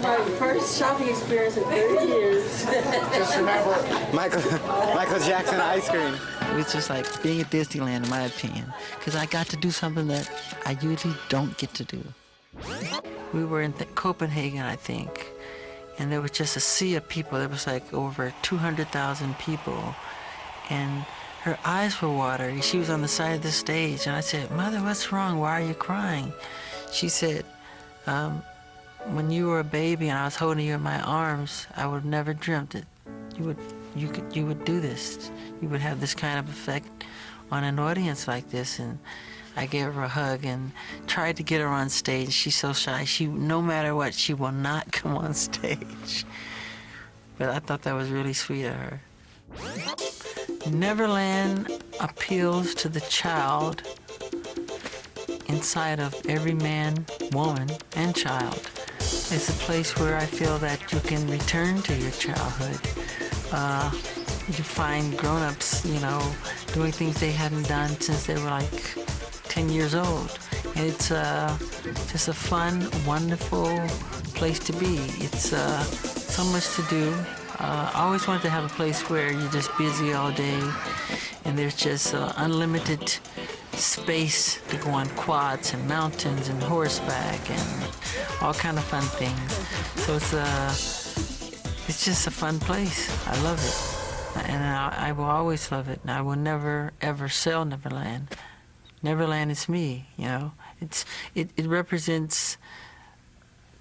My first shopping experience in 30 years. Just remember, Michael Jackson ice cream. It was just like being at Disneyland, in my opinion, because I got to do something that I usually don't get to do. We were in Copenhagen, I think, and there was just a sea of people. There was like over 200,000 people, and her eyes were watery. She was on the side of the stage, and I said, "Mother, what's wrong? Why are you crying?" She said, when you were a baby and I was holding you in my arms, I would have never dreamt that you would do this. You would have this kind of effect on an audience like this. And I gave her a hug and tried to get her on stage. She's so shy. No matter what, she will not come on stage. But I thought that was really sweet of her. Neverland appeals to the child inside of every man, woman, and child. It's a place where I feel that you can return to your childhood. You find grown-ups, you know, doing things they hadn't done since they were like 10 years old. And it's just a fun, wonderful place to be. It's so much to do. I always wanted to have a place where you're just busy all day and there's just unlimited space to go on quads and mountains and horseback and all kind of fun things. So it's just a fun place. I love it. And I will always love it. And I will never, ever sell Neverland. Neverland is me, you know. It represents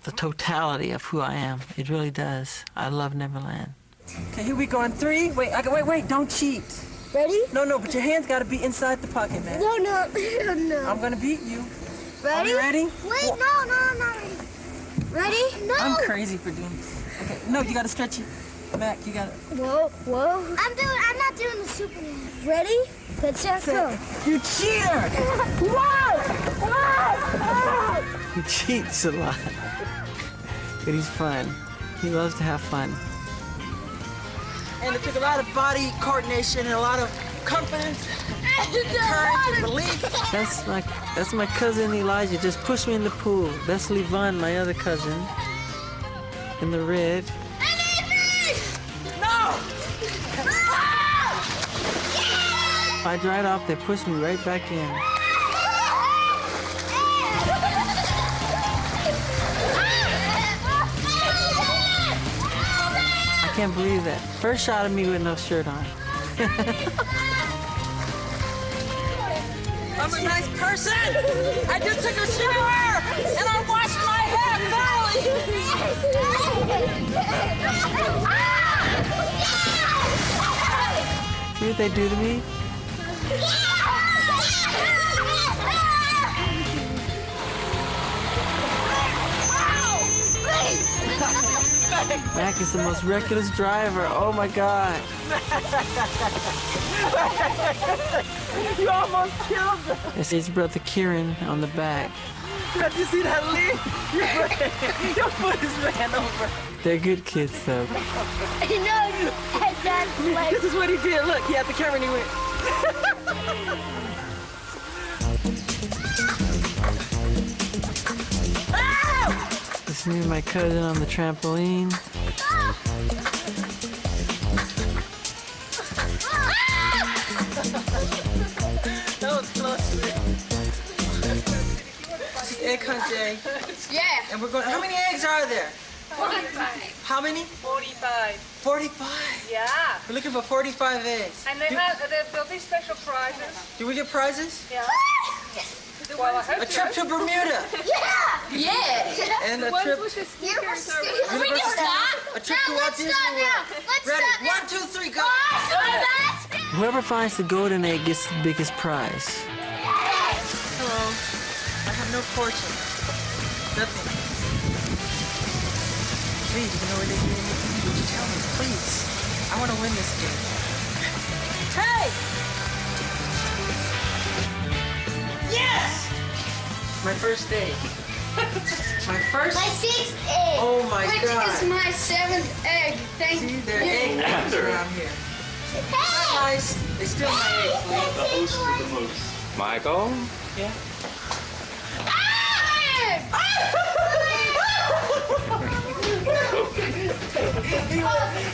the totality of who I am. It really does. I love Neverland. Okay, here we go on 3. Wait, don't cheat. Ready? No, but your hands gotta be inside the pocket, man. No. I'm gonna beat you. Ready? Are you ready? Wait, no, I'm not ready. Ready? No. I'm crazy for doing this. Okay, no, you gotta stretch it. Mac, you gotta. Whoa. I'm not doing the Superman. Ready? Let's go. You cheater! Whoa! He cheats a lot. But he's fun. He loves to have fun. And it took a lot of body coordination and a lot of confidence, courage, and belief. That's my cousin Elijah. Just pushed me in the pool. That's Levon, my other cousin, in the red. No! I dried off. They pushed me right back in. I can't believe that. First shot of me with no shirt on. I'm a nice person. I just took a shower and I washed my hair thoroughly. See what they do to me? Mac is the most reckless driver. Oh my God. You almost killed him. It's his brother Kieran on the back. Did you see that lead? Your foot is ran over. They're good kids though. I know. That's like... This is what he did. Look, he had the camera and he went. It's me and my cousin on the trampoline. That was close. Egg hunt day. Yeah. And we're going. How many eggs are there? 45. How many? 45. 45. Yeah. We're looking for 45 eggs. And there'll be special prizes. Do we get prizes? Yeah. Well, I hope a trip to Bermuda. Yeah. And a trip. A trip to Walt Disney World. Ready? 1, 2, 3, go. Whoever finds the golden egg gets the biggest prize. Hello. I have no fortune. Nothing. Please, you know where they do anything? Would you tell me, please? I want to win this game. Hey! Yes! My first egg. My first? My 6th egg. Oh my God. Which is my 7th egg. Thank you. See, there are eggs around here. Hey! Nice. They steal my eggs, please. The host with the most. Michael? Yeah.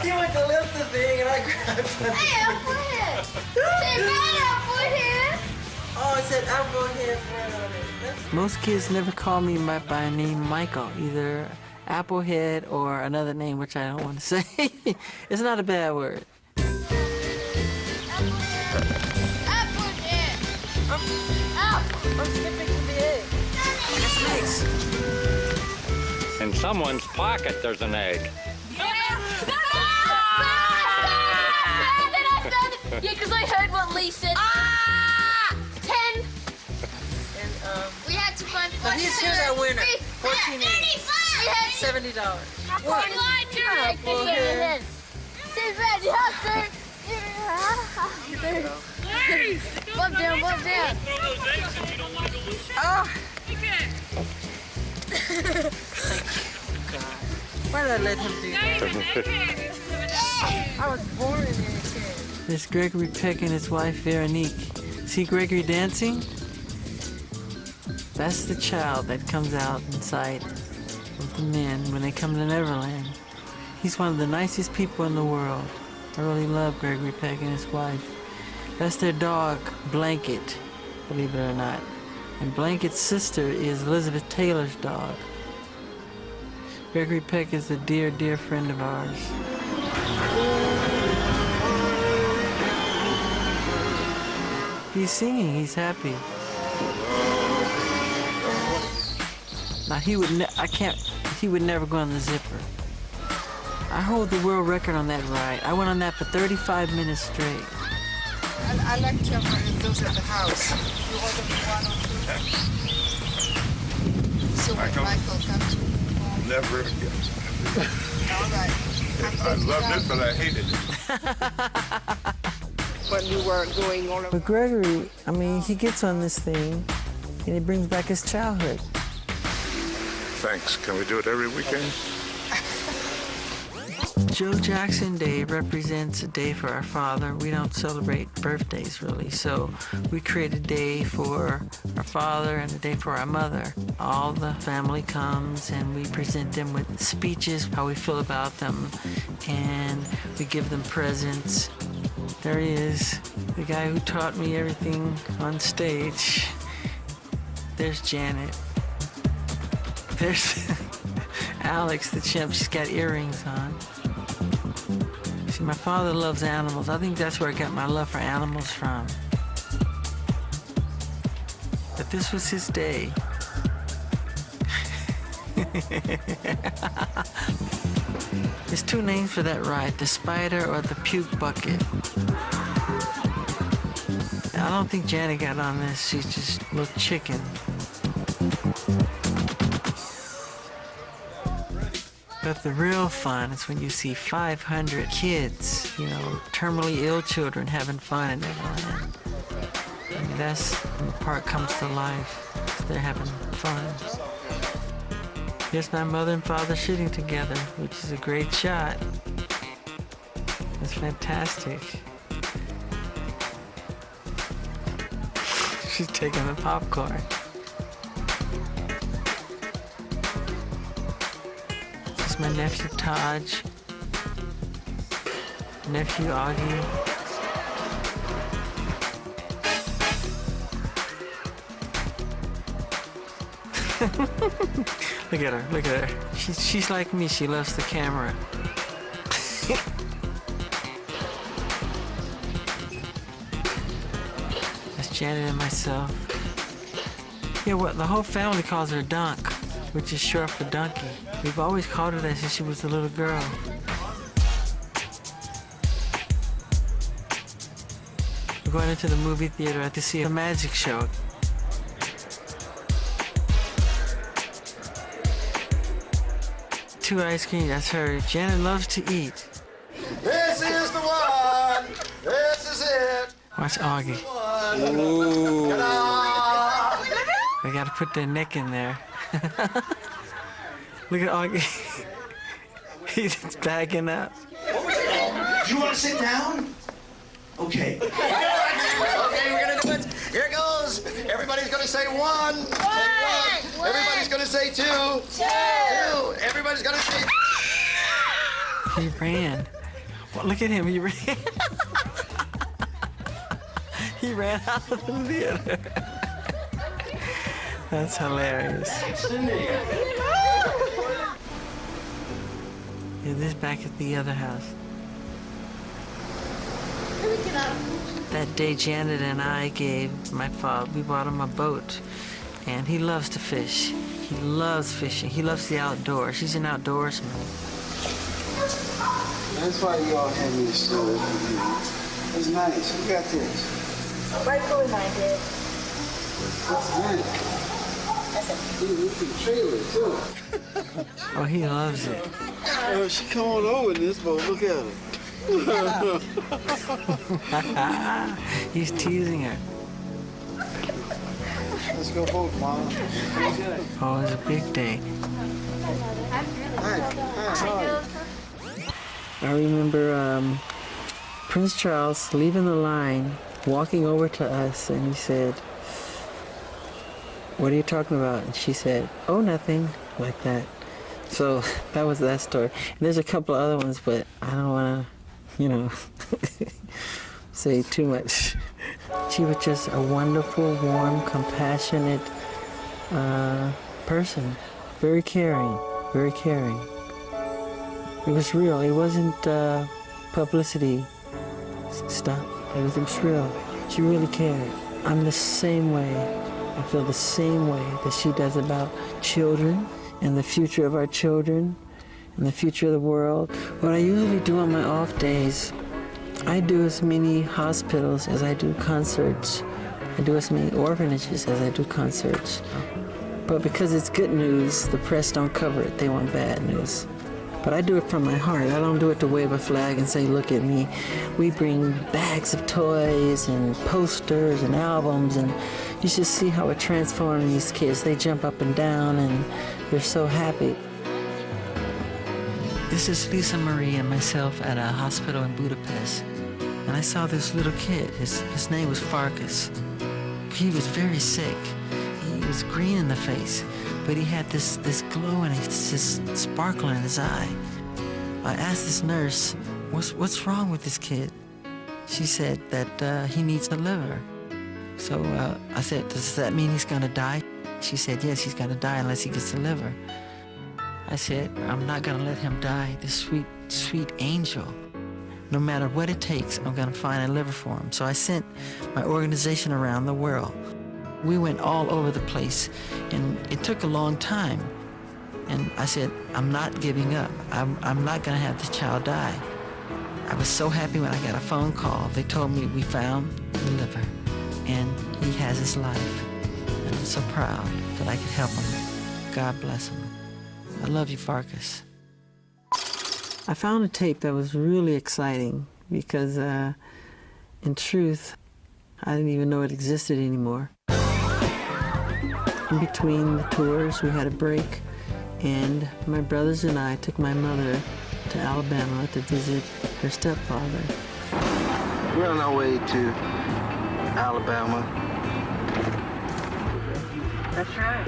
He went to lift the thing and I grabbed it. Hey, Applehead! Say bye, Applehead! Oh, it said Applehead right on it. Most kids never call me by a name Michael, either Applehead or another name which I don't want to say. It's not a bad word. Applehead! I'm skipping to the egg. That's nice. In someone's pocket, there's an egg. Yeah, because I heard what Lee said. 10. And, we had to find 14. now here's our winner. 14 eggs. $70. What? Applehead. Say red, Bump down, bump down. Oh. Why did I let him do that? I was born in a kid. There's Gregory Peck and his wife Veronique. See Gregory dancing? That's the child that comes out inside with the men when they come to Neverland. He's one of the nicest people in the world. I really love Gregory Peck and his wife. That's their dog, Blanket, believe it or not. And Blanket's sister is Elizabeth Taylor's dog. Gregory Peck is a dear, dear friend of ours. He's singing, he's happy. Now he would never go on the zipper. I hold the world record on that ride. I went on that for 35 minutes straight. I like to have those at the house. You order one or two. So when Michael comes. Never again. All right. I loved it, but I hated it. When you were going all over. But Gregory, I mean, he gets on this thing and he brings back his childhood. Thanks. Can we do it every weekend? Joe Jackson Day represents a day for our father. We don't celebrate birthdays, really, so we create a day for our father and a day for our mother. All the family comes and we present them with speeches, how we feel about them, and we give them presents. There he is, the guy who taught me everything on stage. There's Janet. There's Alex, the chimp. She's got earrings on. See, my father loves animals. I think that's where I got my love for animals from. But this was his day. There's two names for that ride, the spider or the puke bucket. I don't think Janet got on this. She's just a little chicken. But the real fun is when you see 500 kids, you know, terminally ill children having fun in Neverland. I mean, that's when the park comes to life. They're having fun. Here's my mother and father shooting together, which is a great shot. It's fantastic. She's taking the popcorn. This is my nephew Taj, nephew Augie. Look at her, look at her. She's like me, she loves the camera. That's Janet and myself. Yeah, well, the whole family calls her Dunk, which is short for donkey. We've always called her that since she was a little girl. We're going into the movie theater to see a magic show. Two ice cream, that's her. Janet loves to eat. This is the one. This is it. Watch Augie. Ooh. They gotta put their neck in there. Look at Augie. He's backing up. Do you want to sit down? Okay. Okay, we're gonna do it. Here it goes. Everybody's gonna say one. Say one. Everybody's gonna say two. Two. Everybody's gonna say. He ran. Well, look at him. He ran. He ran out of the theater. That's hilarious. Yeah, this back at the other house. That day, Janet and I gave my father, we bought him a boat, and he loves to fish. He loves fishing. He loves the outdoors. He's an outdoorsman. That's why you all had me slow. It's nice. Who got this? Michael and I did. What's that? You can trailer too. Oh, he loves it. Oh, she come on over in this boat. Look at her. He's teasing her. Let's go boat, Mom. Oh, it's a big day. I remember Prince Charles leaving the line, walking over to us, and he said, "What are you talking about?" And she said, "Oh, nothing," like that. So that was that story. And there's a couple of other ones, but I don't want to, you know, say too much. She was just a wonderful, warm, compassionate person. Very caring, very caring. It was real. It wasn't publicity stuff. It was real. She really cared. I'm the same way. I feel the same way that she does about children and the future of our children and the future of the world. What I usually do on my off days, I do as many hospitals as I do concerts. I do as many orphanages as I do concerts. But because it's good news, the press don't cover it. They want bad news. But I do it from my heart. I don't do it to wave a flag and say, look at me. We bring bags of toys and posters and albums, and you should see how it transforms these kids. They jump up and down, and they're so happy. This is Lisa Marie and myself at a hospital in Budapest. And I saw this little kid. His name was Farkas. He was very sick. He was green in the face, but he had this glow and this sparkle in his eye. I asked this nurse, what's wrong with this kid? She said that he needs a liver. So I said, does that mean he's gonna die? She said, yes, he's gonna die unless he gets the liver. I said, I'm not gonna let him die, this sweet, sweet angel. No matter what it takes, I'm gonna find a liver for him. So I sent my organization around the world. We went all over the place, and it took a long time. And I said, I'm not giving up. I'm not gonna have the child die. I was so happy when I got a phone call. They told me we found the liver, and he has his life. And I'm so proud that I could help him. God bless him. I love you, Farkas. I found a tape that was really exciting because, in truth, I didn't even know it existed anymore. In between the tours, we had a break, and my brothers and I took my mother to Alabama to visit her stepfather. We're on our way to Alabama. That's right.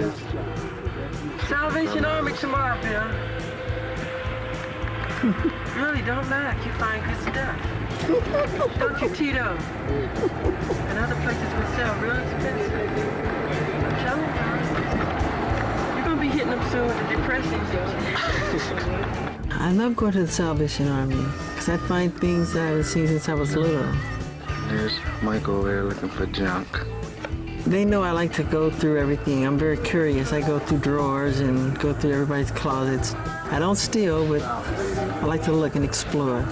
Salvation Army tomorrow, Bill. Really, don't knock. You find good stuff. Don't you, Tito? And other places will sell real expensive. I'm telling you. You're going to be hitting them soon with the depressions. I love going to the Salvation Army because I find things that I haven't seen since I was little. There's Mike over there looking for junk. They know I like to go through everything. I'm very curious. I go through drawers and go through everybody's closets. I don't steal, but I like to look and explore.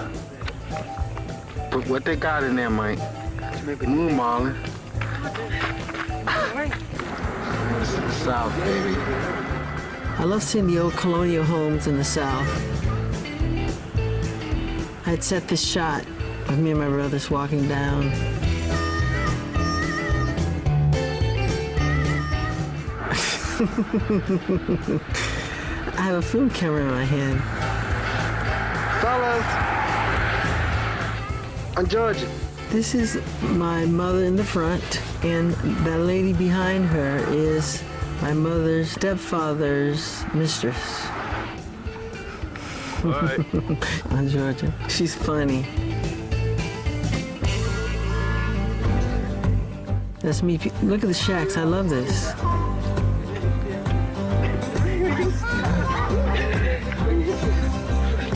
But what they got in there, Mike? Moon Marlin. This is the South, baby. I love seeing the old colonial homes in the South. I had set this shot of me and my brothers walking down. I have a film camera in my hand. Fellas, I'm Georgia. This is my mother in the front, and that lady behind her is my mother's stepfather's mistress. All right. I'm Georgia. She's funny. That's me. Look at the shacks. I love this.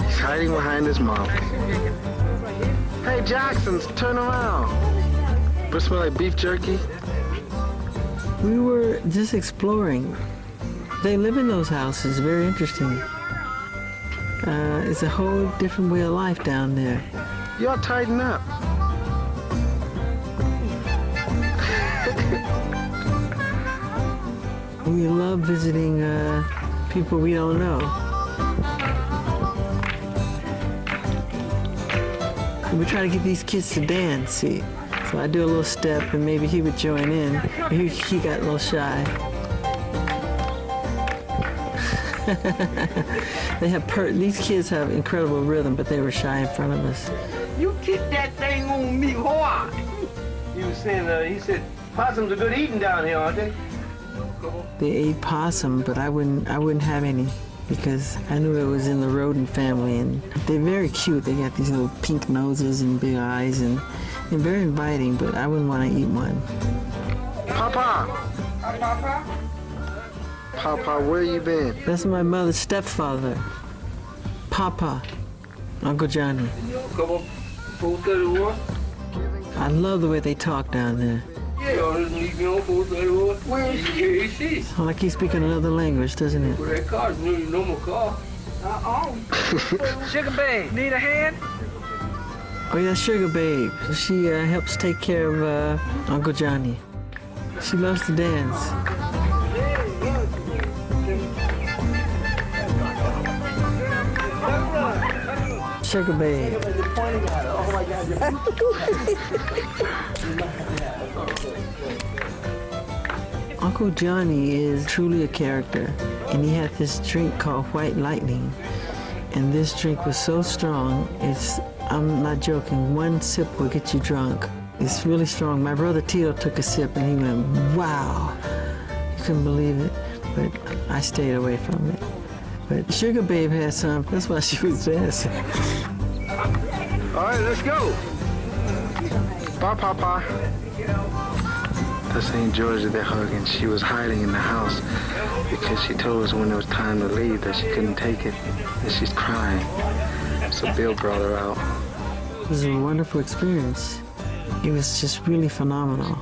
He's hiding behind his mom. Hey, Jacksons, turn around. Does it smell like beef jerky? We were just exploring. They live in those houses. Very interesting. It's a whole different way of life down there. Y'all tighten up. We love visiting people we don't know. We try to get these kids to dance, see. So I do a little step, and maybe he would join in. He got a little shy. These kids have incredible rhythm, but they were shy in front of us. You kicked that thing on me hard. He was saying, he said, possums are good eating down here, aren't they? They ate possum, but I wouldn't have any. because I knew it was in the rodent family, and they're very cute. They got these little pink noses and big eyes, and they're very inviting, but I wouldn't want to eat one. Papa! Papa, where you been? That's my mother's stepfather, Papa, Uncle Johnny. I love the way they talk down there. Well, like he's speaking another language, doesn't it? Sugar Babe, need a hand? Oh yeah, Sugar Babe. She helps take care of Uncle Johnny. She loves to dance. Sugar Babe. Uncle Johnny is truly a character, and he had this drink called White Lightning, and this drink was so strong, I'm not joking, one sip will get you drunk. It's really strong. My brother Tito took a sip and he went, wow. You couldn't believe it, but I stayed away from it. But Sugar Babe had some, that's why she was dancing. All right, let's go. Bye, Papa. The St. George they hug, and she was hiding in the house because she told us when it was time to leave that she couldn't take it, and she's crying. So Bill brought her out. It was a wonderful experience. It was just really phenomenal.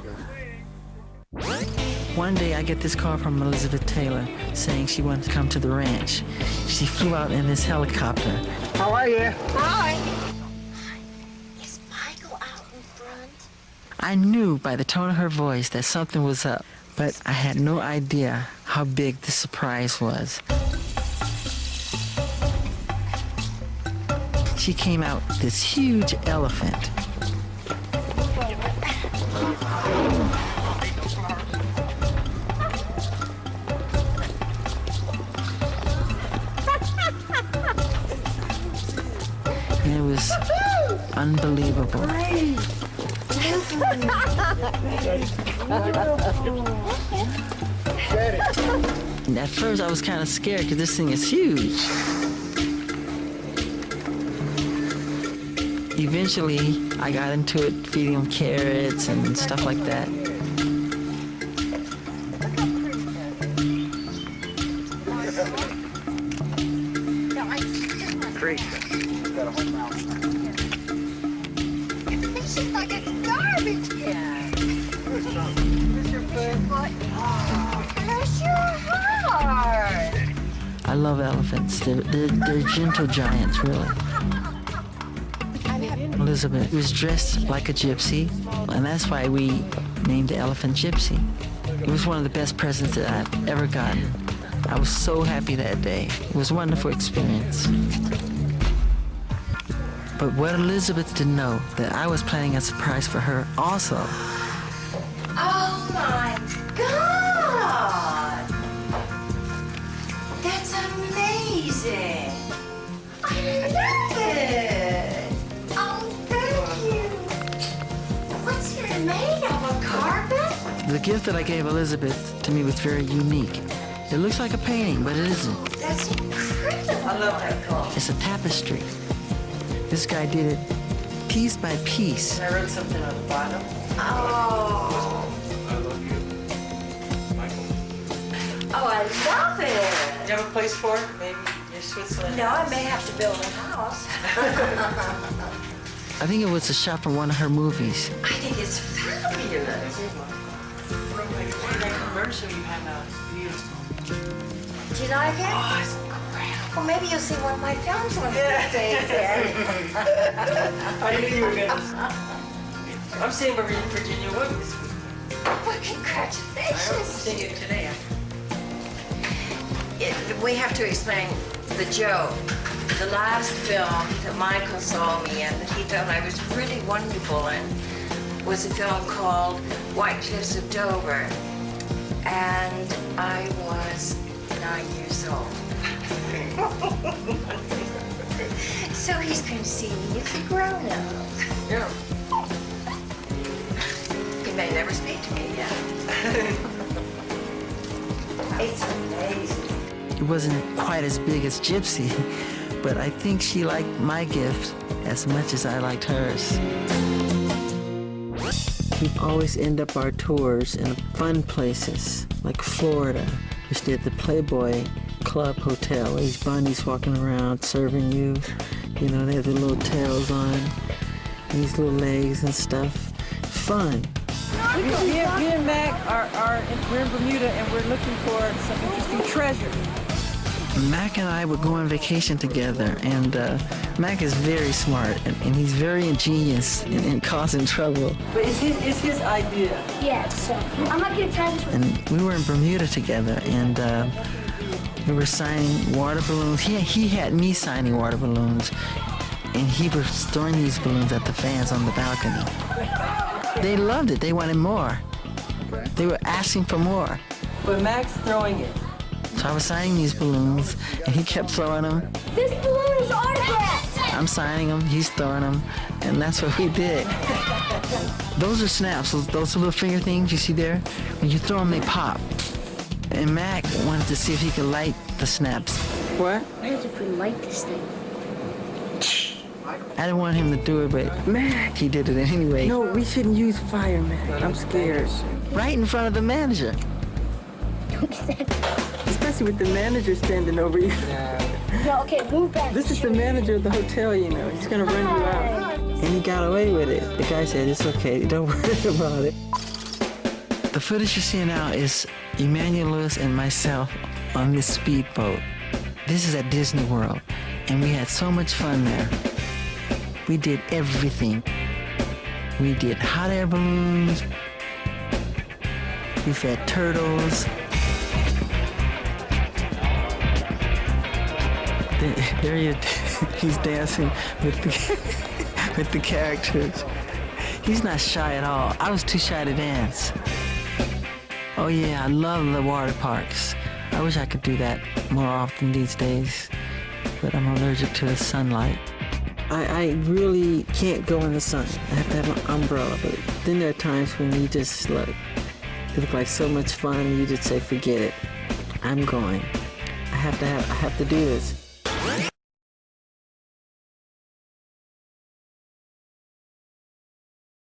One day I get this call from Elizabeth Taylor saying she wanted to come to the ranch. She flew out in this helicopter. How are you? Hi. Is Michael out in front? I knew by the tone of her voice that something was up, but I had no idea how big the surprise was. She came out with this huge elephant. And it was unbelievable. And at first I was kind of scared because this thing is huge. Eventually I got into it, feeding them carrots and stuff like that. Great. This is like a garbage can. Bless your heart. I love elephants. They're gentle giants, really. Elizabeth was dressed like a gypsy, and that's why we named the elephant Gypsy. It was one of the best presents that I've ever gotten. I was so happy that day. It was a wonderful experience. But what Elizabeth didn't know, that I was planning a surprise for her also. Oh my God! That's amazing! I love it! Oh, thank you! What's it made of, a carpet? The gift that I gave Elizabeth to me was very unique. It looks like a painting, but it isn't. That's incredible! I love that color. It's a tapestry. This guy did it piece by piece. I wrote something on the bottom. Oh! I love you, Michael. Oh, I love it! Do you have a place for it? Maybe in Switzerland? No, I may have to build a house. I think it was a shot from one of her movies. I think it's fabulous. That commercial you had out is beautiful. Do you like it? Oh, it's incredible. Well, maybe you'll see one of my films one of these days then. I knew you were going to. I'm seeing Virginia Wood this week. Well, congratulations. I'm seeing it today. We have to explain the joke. The last film that Michael saw me in that he thought I was really wonderful in was a film called White Cliffs of Dover. And I was 9 years old. So he's going to see me as a grown-up. Yeah. He may never speak to me yet. It's amazing. It It wasn't quite as big as Gypsy, but I think she liked my gift as much as I liked hers. We always end up our tours in fun places, like Florida. We stayed at the Playboy Club Hotel. These bunnies walking around serving you. You know, they have their little tails on, these little legs and stuff. Fun. Me and Mac we're in Bermuda and we're looking for some interesting treasure. Mac and I would go on vacation together, and Mac is very smart, and he's very ingenious in causing trouble. But it's his idea. Yeah, so I'm not gonna try this one. And we were in Bermuda together, and we were signing water balloons. He had me signing water balloons, and he was throwing these balloons at the fans on the balcony. They loved it. They wanted more. They were asking for more. But Mac's throwing it. So I was signing these balloons, and he kept throwing them. This balloon is autographed. I'm signing them, he's throwing them, and that's what we did. Those are snaps, those little finger things you see there. When you throw them, they pop. And Mac wanted to see if he could light the snaps. What? What if we light this thing? I didn't want him to do it, but Mac, he did it anyway. No, we shouldn't use fire, Mac. I'm scared. Right in front of the manager. Especially with the manager standing over you. No, okay, move back. This is the manager of the hotel, you know. He's gonna run you out. And he got away with it. The guy said, it's okay, don't worry about it. The footage you're seeing now is Emmanuel Lewis and myself on this speedboat. This is at Disney World, and we had so much fun there. We did everything. We did hot air balloons. We fed turtles. There he is. He's dancing with the characters. He's not shy at all. I was too shy to dance. Oh yeah, I love the water parks. I wish I could do that more often these days, but I'm allergic to the sunlight. I really can't go in the sun. I have to have an umbrella, but then there are times when you just look. It looks like so much fun, and you just say, forget it. I'm going. I have to do this.